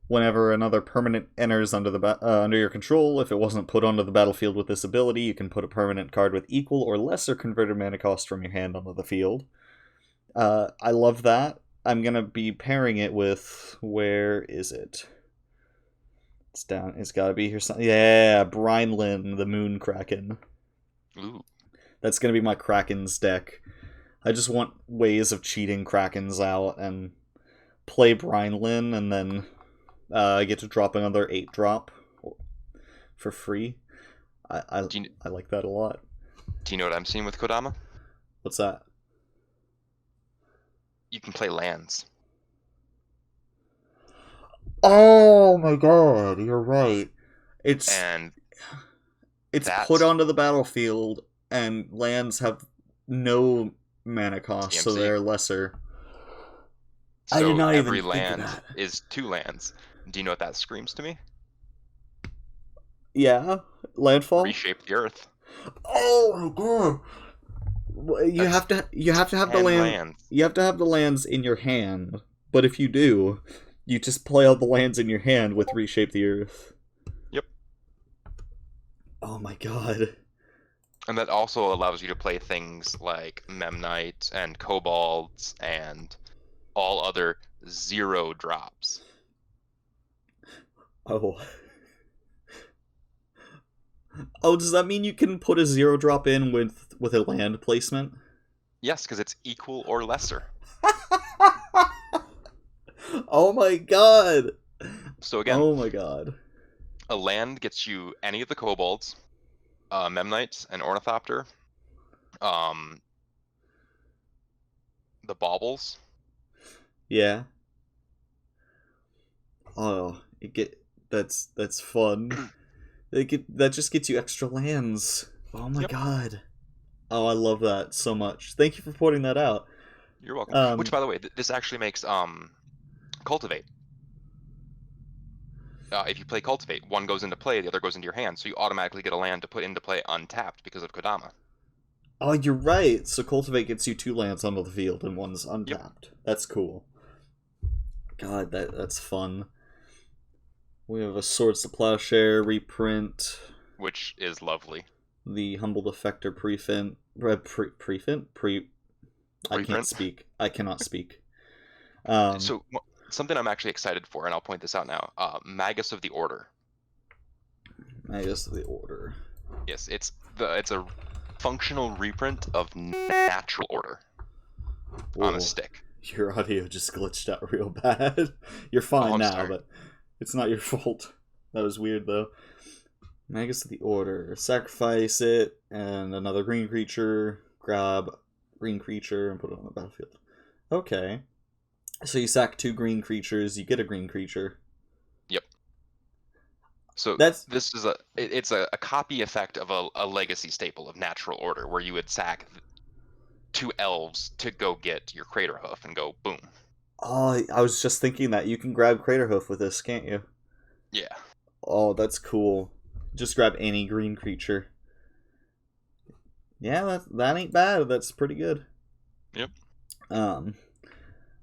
Whenever another permanent enters under your control, if it wasn't put onto the battlefield with this ability, you can put a permanent card with equal or lesser converted mana cost from your hand onto the field. I love that. I'm going to be pairing it with... Where is it? It's down. It's got to be here. Yeah, Brynlin, the Moon Kraken. Ooh. That's going to be my Kraken's deck. I just want ways of cheating Krakens out and play Brynlin and then I get to drop another 8-drop for free. I like that a lot. Do you know what I'm seeing with Kodama? What's that? You can play lands. Oh my god, you're right. It's put onto the battlefield, and lands have no mana cost, so they're lesser. So I did not even every think land of that. is 2 lands. Do you know what that screams to me? Yeah, landfall. Reshape the Earth. Oh my god! You have to have the lands. You have to have the lands in your hand. But if you do, you just play all the lands in your hand with Reshape the Earth. Yep. Oh my god. And that also allows you to play things like Memnite and Kobolds and all other 0 drops. Oh. Oh, does that mean you can put a 0 drop in with a land placement? Yes, because it's equal or lesser. Oh my god! So again, Oh my god. a land gets you any of the Kobolds, Memnite, and Ornithopter, um, the Baubles. Yeah. Oh, that's fun. That just gets you extra lands. Oh my Yep. god. Oh, I love that so much. Thank you for pointing that out. You're welcome. Which, by the way, this actually makes Cultivate. If you play Cultivate, one goes into play, the other goes into your hand, so you automatically get a land to put into play untapped because of Kodama. Oh, you're right. So Cultivate gets you 2 lands onto the field and one's untapped. Yep. That's cool. God, that's fun. We have a Swords to Plowshare reprint. Which is lovely. The Humble Defector prefint. I can't speak. I cannot speak. So something I'm actually excited for, and I'll point this out now. Magus of the Order. Magus of the Order. Yes, it's a functional reprint of Natural Order on a stick. Your audio just glitched out real bad. You're fine now, but it's not your fault. That was weird though. Magus of the Order. Sacrifice it, and another green creature. Grab green creature and put it on the battlefield. Okay. So you sack 2 green creatures, you get a green creature. Yep. So this is it's a copy effect of a legacy staple of Natural Order, where you would sack 2 elves to go get your Craterhoof and go boom. Oh, I was just thinking that you can grab Craterhoof with this, can't you? Yeah. Oh, that's cool. Just grab any green creature. Yeah, that ain't bad. That's pretty good. Yep.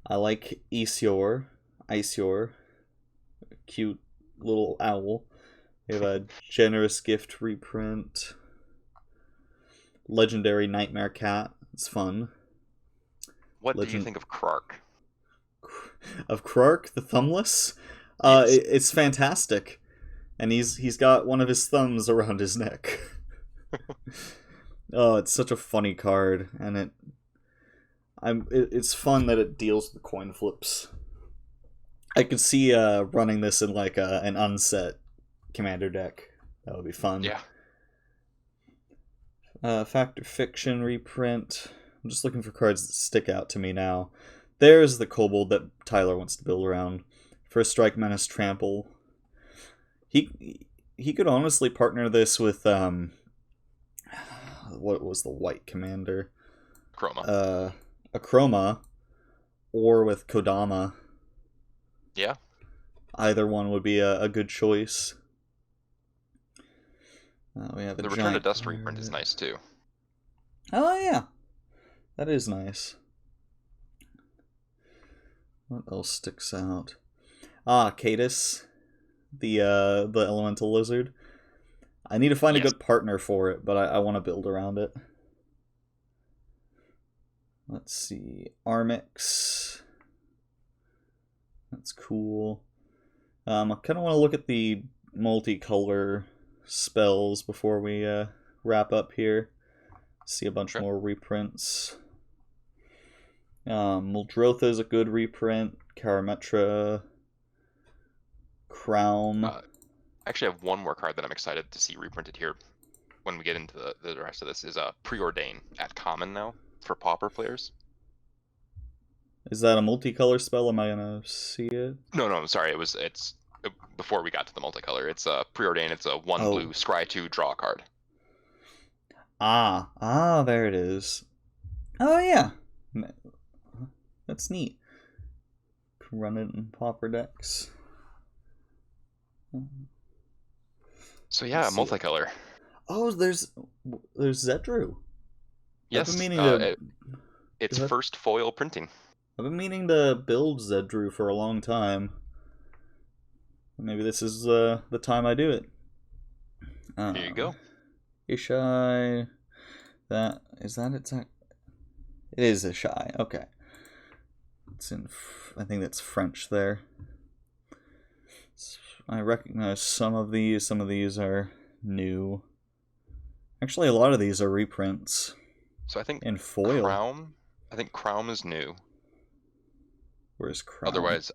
I like Iceor. Cute little owl. We have a Generous Gift reprint. Legendary Nightmare Cat. It's fun. What do you think of Krark? Of Krark, the Thumbless? Yes. It's fantastic. And he's got one of his thumbs around his neck. Oh, it's such a funny card, and it's fun that it deals with coin flips. I could see running this in like an unset commander deck. That would be fun. Yeah. Fact or Fiction reprint. I'm just looking for cards that stick out to me now. There's the Kobold that Tyler wants to build around. First Strike, Menace, Trample. He could honestly partner this with what was the white commander? Chroma. A Chroma, or with Kodama. Yeah. Either one would be a good choice. We have the Return to Dust reprint is nice too. Oh yeah, that is nice. What else sticks out? Cadus, the elemental lizard. I need to find a good partner for it, but I want to build around it. Let's see. Armix. That's cool. I kind of want to look at the multicolor spells before we wrap up here. See a bunch more reprints. Muldrotha is a good reprint. Karametra. Crown. I actually have one more card that I'm excited to see reprinted here when we get into the rest of this is Preordain at common now for Pauper players. Is that a multicolor spell? Am I gonna see it? No, I'm sorry. It's before we got to the multicolor. It's Preordain. It's a 1 blue scry 2 draw card. There it is. Oh yeah, that's neat. Can run it in Pauper decks. So yeah, multicolor. Oh, there's Zedru. Yes, it's first foil printing. I've been meaning to build Zedru for a long time. Maybe this is the time I do it. Here you go. Ishai. That is that it's a, it is a shy. Okay. It's in I think that's French there. I recognize some of these are new. Actually, a lot of these are reprints So I think in foil. Crown is new. Where's Crown? Otherwise,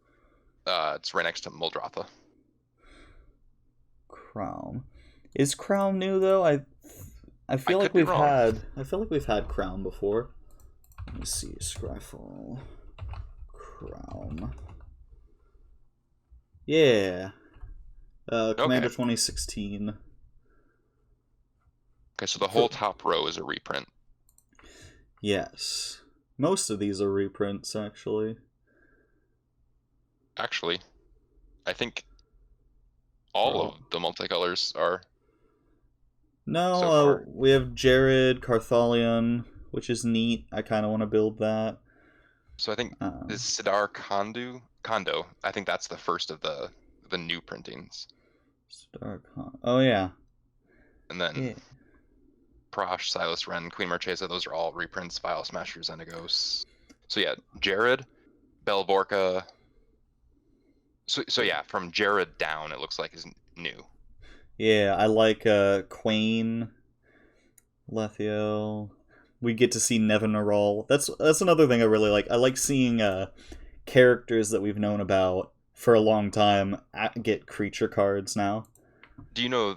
it's right next to Muldrotha. Crown. Is Crown new though? I I feel like could be wrong. I feel like we've had Crown before. Let me see. Scryfall. Crown. Yeah. Commander Okay. 2016. Okay, so the whole top row is a reprint. Yes. Most of these are reprints, actually. Actually, I think all of the multicolors are No, so far. we have Jared Carthalion, which is neat. I kind of want to build that. So I think this Um, Sidar Kondo. I think that's the first of the new printings. Oh yeah, And then yeah, Prosh, Silas Wren, Queen Marchesa, those are all reprints, File Smashers, Xenagos. So yeah, Jared, Belvorka. So yeah, from Jared down, it looks like is new. yeah. I like Quain, Lethiel. We get to see Nevinarol. That's another thing I really like. I like seeing characters that we've known about for a long time get creature cards now. Do you know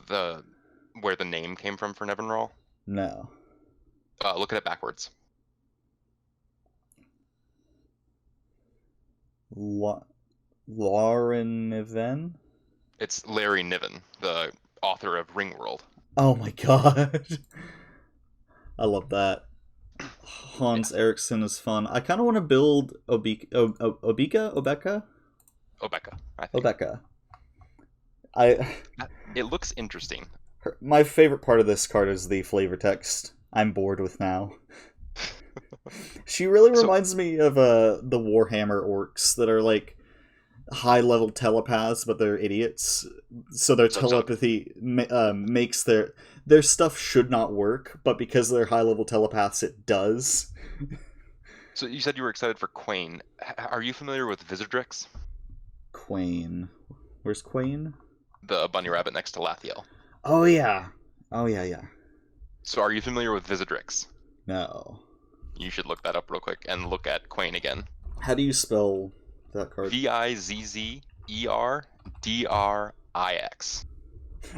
where the name came from for Nevinrall? No. Look at it backwards. Lauren Niven? It's Larry Niven, the author of Ringworld. Oh my god. I love that. Yeah, Hans Eriksson is fun. I kind of want to build Obeka? Obeka, I think. Obeka. I It looks interesting. my favorite part of this card is the flavor text. I'm bored with now. She really So reminds me of the Warhammer orcs that are like high level telepaths, but they're idiots. So their so telepathy makes their stuff should not work, but because they're high level telepaths, it does. so you said you were excited for Quain. Are you familiar with Visardrix? Quain, where's Quain? The bunny rabbit next to Lathiel. Oh yeah, oh yeah, yeah. So are you familiar with Visardrix? No. You should look that up real quick and look at Quain again. How do you spell that card? Vizzerdrix.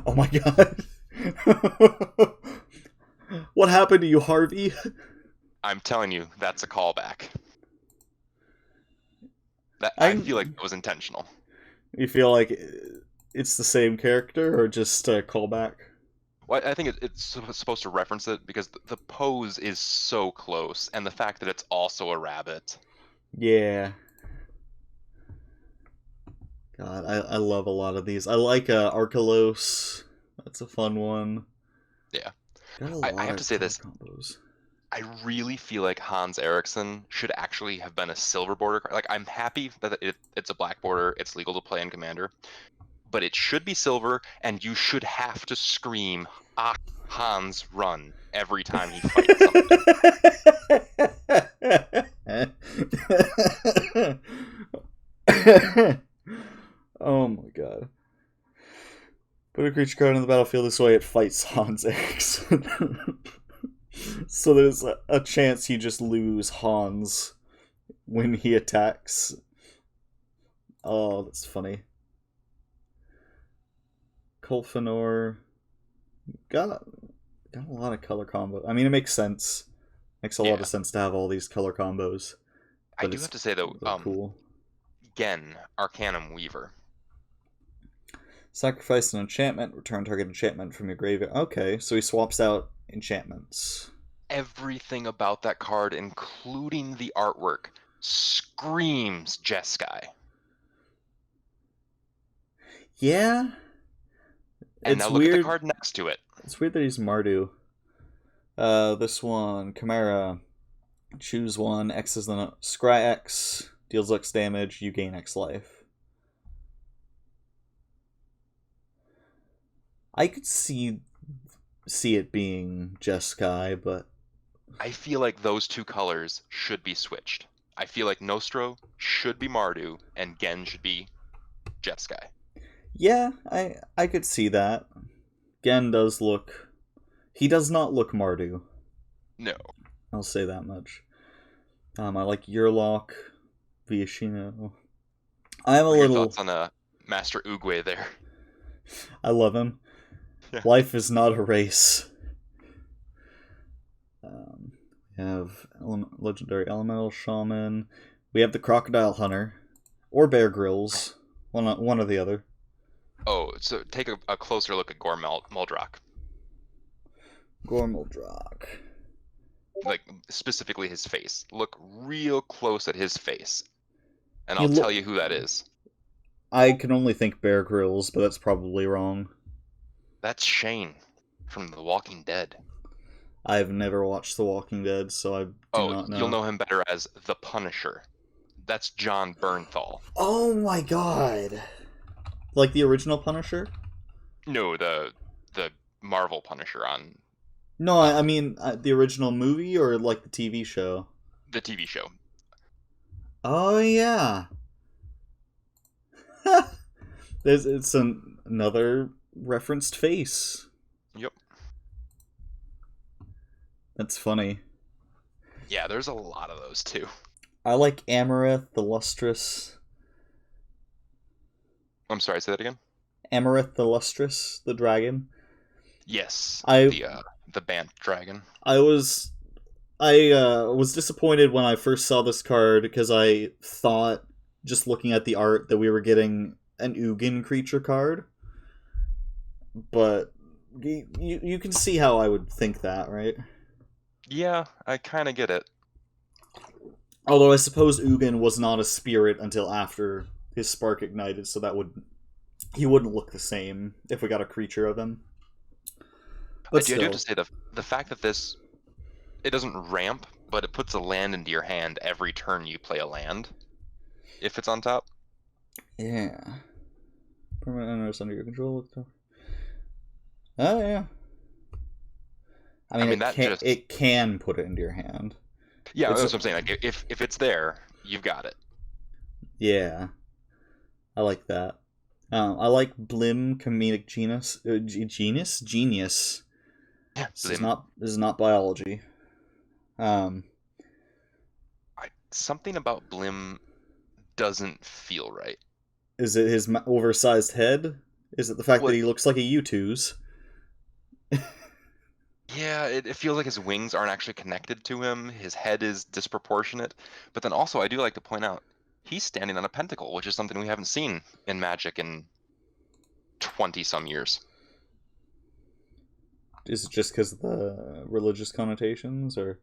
Oh my god. What happened to you, Harvey? I'm telling you, that's a callback. That I I feel like it was intentional. You feel like it's the same character or just a callback? Well, I think it's supposed to reference it because the pose is so close, and the fact that it's also a rabbit. Yeah. God, I love a lot of these. I like Archelos. That's a fun one. Yeah, Got a I lot have to of say color this. combos. I really feel like Hans Eriksson should actually have been a silver border card. Like, I'm happy that it's a black border, it's legal to play in Commander, but it should be silver, and you should have to scream, ah, Hans, run, every time he fights something. Oh my god. Put a creature card on the battlefield this way, it fights Hans Eriksson. So there's a chance you just lose Hans when he attacks. Oh, that's funny. Kolfanor got got a lot of color combo. I mean, it makes sense. Makes a lot of Yeah. sense to have all these color combos, I but do have to say, though, they're cool. Gen, Arcanum Weaver. Sacrifice an enchantment, return target enchantment from your graveyard. Okay, so he swaps out enchantments. Everything about that card, including the artwork, screams Jeskai. Yeah, And now it's look at the weird. card next to it. It's weird that he's Mardu. This one, Chimera. Choose one. X is the scry X deals X damage. You gain X life. I could see it being Jeskai, but I feel like those two colors should be switched. I feel like Nostro should be Mardu and Gen should be Jet-Sky. Yeah, I could see that. Gen does look. He does not look Mardu. No. I'll say that much. I like Yurlok, Viashino. I'm a What are your little. thoughts on Master Oogway there? I love him. Yeah. Life is not a race. We have legendary elemental shaman. We have the crocodile hunter, or Bear Grylls, one or the other. Oh, so take a closer look at Gore Muldrock. Gormuldrock. Like, specifically his face. Look real close at his face, and He I'll lo- tell you who that is. I can only think Bear Grylls, but that's probably wrong. That's Shane from The Walking Dead. I've never watched The Walking Dead, so I do not know. You'll know him better as the Punisher. That's John Bernthal. Oh my god! Like the original Punisher? No, the Marvel Punisher on No, I mean the original movie or like the TV show? the TV show. Oh yeah. It's another referenced face. Yep. That's funny. Yeah, there's a lot of those too. I like Amarith the Lustrous. I'm sorry, say that again? Amarith the Lustrous, the dragon. Yes. I The Bant dragon. I was disappointed when I first saw this card because I thought, just looking at the art, that we were getting an Ugin creature card. But you can see how I would think that, right? Yeah, I kind of get it. Although I suppose Ugin was not a spirit until after his spark ignited, so he wouldn't look the same if we got a creature of him. But I do have to say the fact that it doesn't ramp, but it puts a land into your hand every turn you play a land, if it's on top. Yeah. Permanent enemies under your control. Oh yeah. I mean it can put it into your hand. Yeah, that's what I'm saying. Like, if it's there, you've got it. Yeah, I like that. I like Blim Comedic Genius. Genius. Yeah, This is not biology. Something about Blim doesn't feel right. Is it his oversized head? Is it the fact that he looks like a Utu's? Yeah, it feels like his wings aren't actually connected to him. His head is disproportionate. But then also, I do like to point out, he's standing on a pentacle, which is something we haven't seen in Magic in 20-some years. Is it just because of the religious connotations, or?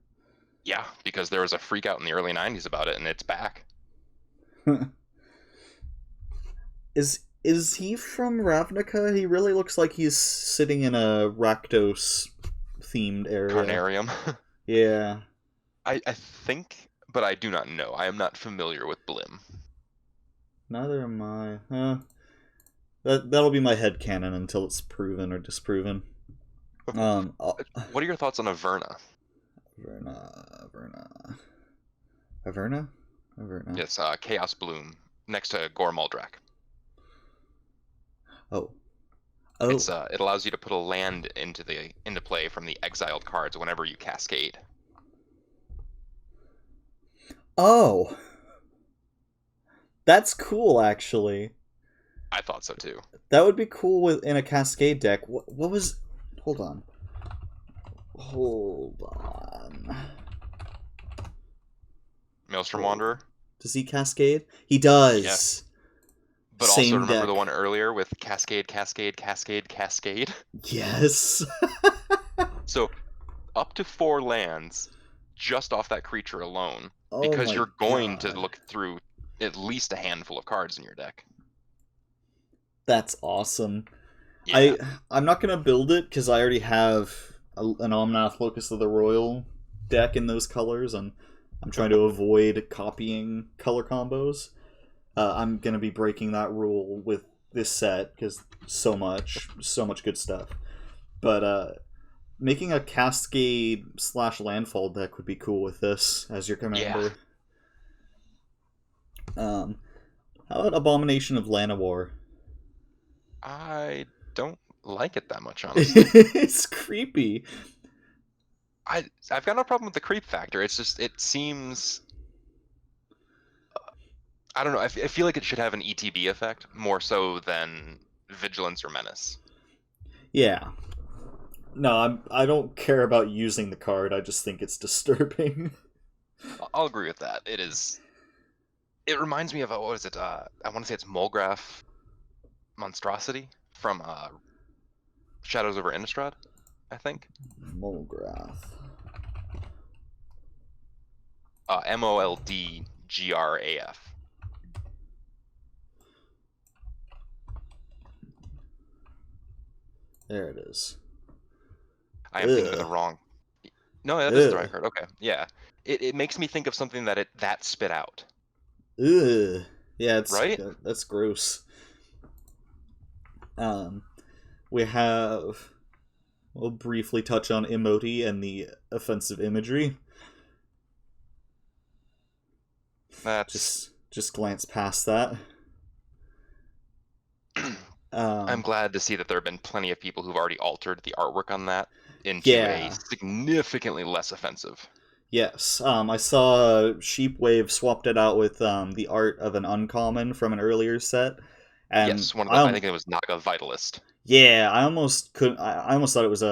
Yeah, because there was a freak out in the early 90s about it, and it's back. Is he from Ravnica? He really looks like he's sitting in a Rakdos themed area. Carnarium. Yeah. I think, but I do not know. I am not familiar with Blim. Neither am I. That'll be my headcanon until it's proven or disproven. What are your thoughts on Averna? Averna? Yes, Chaos Bloom next to Gore Muldrak. Oh. It allows you to put a land into play from the exiled cards whenever you cascade. Oh. That's cool, actually. I thought so too. That would be cool in a cascade deck. What was? Hold on. Maelstrom Wanderer. Does he cascade? He does. Yes. But also remember the one earlier with Cascade, Cascade, Cascade, Cascade? Yes. So, up to 4 lands just off that creature alone, because you're going to look through at least a handful of cards in your deck. That's awesome. Yeah. I'm not going to build it because I already have an Omnath Locus of the Royal deck in those colors, and I'm trying to avoid copying color combos. I'm going to be breaking that rule with this set because so much good stuff. But making a Cascade / Landfall deck would be cool with this as your Yeah, commander. How about Abomination of Llanowar? I don't like it that much, honestly. It's creepy. I've got no problem with the creep factor. It's just it seems I don't know. I feel like it should have an ETB effect more so than Vigilance or Menace. Yeah. No, I don't care about using the card. I just think it's disturbing. I'll agree with that. It is. It reminds me of what is it? I want to say it's Mulgraf Monstrosity from Shadows over Innistrad, I think. Mulgrath. Moldgraf. There it is. I am thinking of the wrong. No, that is the right card. Okay, yeah. It makes me think of something that spit out. Ugh. Yeah, it's right. That's gross. We have. We'll briefly touch on Emoti and the offensive imagery. That's just glance past that. I'm glad to see that there have been plenty of people who've already altered the artwork on that into a significantly less offensive. Yes, I saw Sheepwave swapped it out with the art of an uncommon from an earlier set. And yes, one of them. I think it was Naga Vitalist. Yeah, I almost thought it was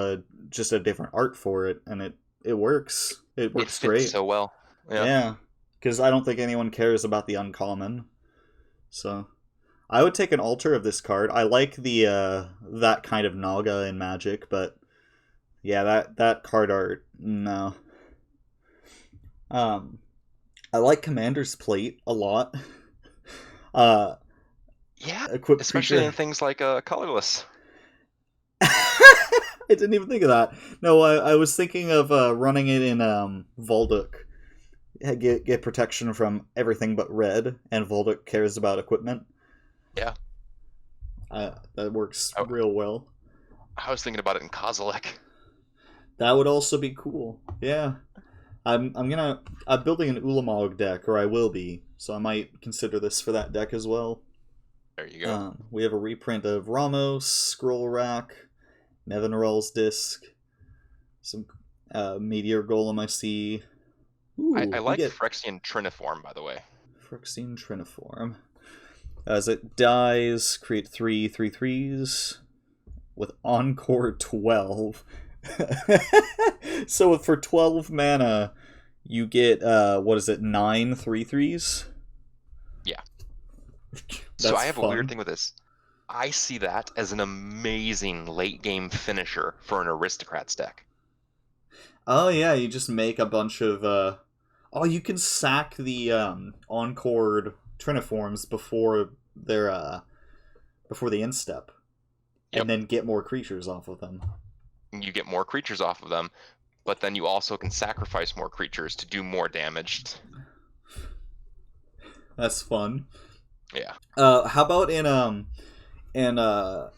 just a different art for it, and it works. It works great. So well. Yeah, because I don't think anyone cares about the uncommon. So, I would take an alter of this card. I like the that kind of Naga in Magic, but yeah, that card art, no. I like Commander's Plate a lot. Yeah, especially in things like colorless. I didn't even think of that. No, I was thinking of running it in Volduc. Get protection from everything but red, and Volduc cares about equipment. Yeah. That works real well. I was thinking about it in Kozilek. That would also be cool. Yeah. I'm building an Ulamog deck, or I will be, so I might consider this for that deck as well. There you go. We have a reprint of Ramos, Scroll Rack, Nevinyrral's Disc, some Meteor Golem I see. Ooh, I like Phyrexian Triniform, by the way. Phyrexian Triniform. As it dies, create 3/3/3s with Encore 12. So for 12 mana, you get, 9 3/3s? Yeah. So I have a weird thing with this. I see that as an amazing late game finisher for an Aristocrats deck. Oh yeah, you just make a bunch of you can sack the Encored Triniforms before their before the instep. Yep. And then get more creatures off of them. You get more creatures off of them, but then you also can sacrifice more creatures to do more damage. That's fun. Yeah. How about in an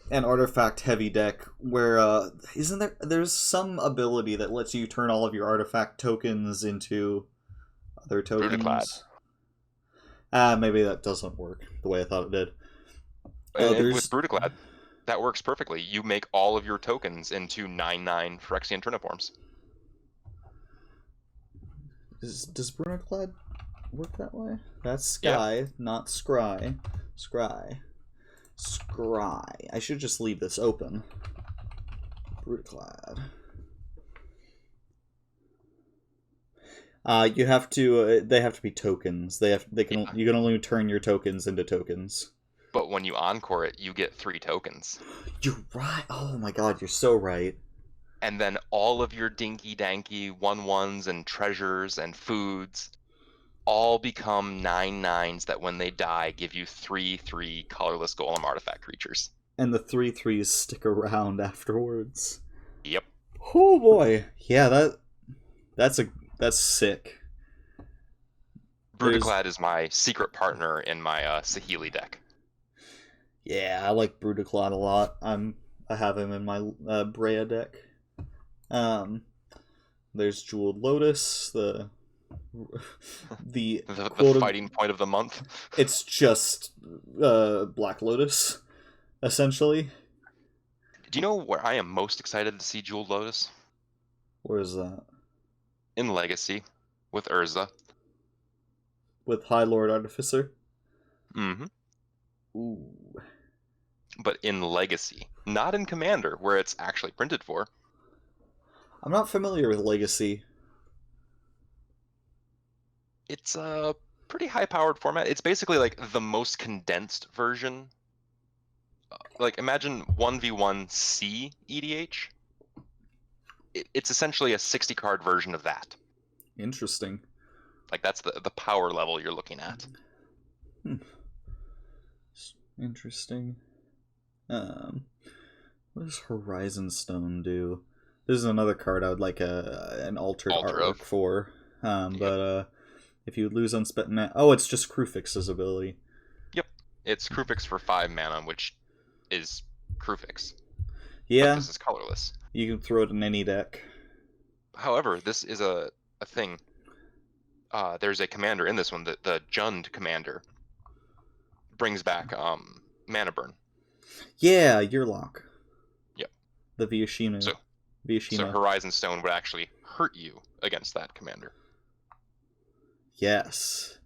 artifact heavy deck where isn't there's some ability that lets you turn all of your artifact tokens into other tokens? Maybe that doesn't work the way I thought it did. With Brutaclad, that works perfectly. You make all of your tokens into 9/9 Phyrexian Triniforms. Does Brutaclad work that way? That's Sky, not Scry. Scry. I should just leave this open. Brutaclad. You have to. They have to be tokens. You can only turn your tokens into tokens. But when you encore it, you get 3 tokens. You're right. Oh my god, you're so right. And then all of your dinky-danky 1/1s and treasures and foods all become 9/9s that when they die give you 3/3 colorless golem artifact creatures. And the 3/3s stick around afterwards. Yep. Oh boy. Yeah, that's sick. Brutaclad is my secret partner in my Saheeli deck. Yeah, I like Brutaclad a lot. I have him in my Brea deck. Um, there's Jeweled Lotus, the The quote. fighting point of the month. It's just Black Lotus, essentially. Do you know where I am most excited to see Jeweled Lotus? Where is that? In Legacy, with Urza. With High Lord Artificer. Mm-hmm. Ooh. But in Legacy, not in Commander, where it's actually printed for. I'm not familiar with Legacy. It's a pretty high-powered format. It's basically like the most condensed version. Like, imagine 1v1 C EDH. It's essentially a 60-card version of that. Interesting. Like, that's the power level you're looking at. Interesting. What does Horizon Stone do? This is another card I would like an altered artwork for. But if you would lose unspent mana... Oh, it's just Kruphix's ability. Yep. It's Kruphix for 5 mana, which is Kruphix. Yeah. But this is colorless. You can throw it in any deck. However, this is a thing. There's a commander in this one, the Jund commander. Brings back mana burn. Yeah, Yearlock. Yep. The Vyashina. So Horizon Stone would actually hurt you against that commander. Yes.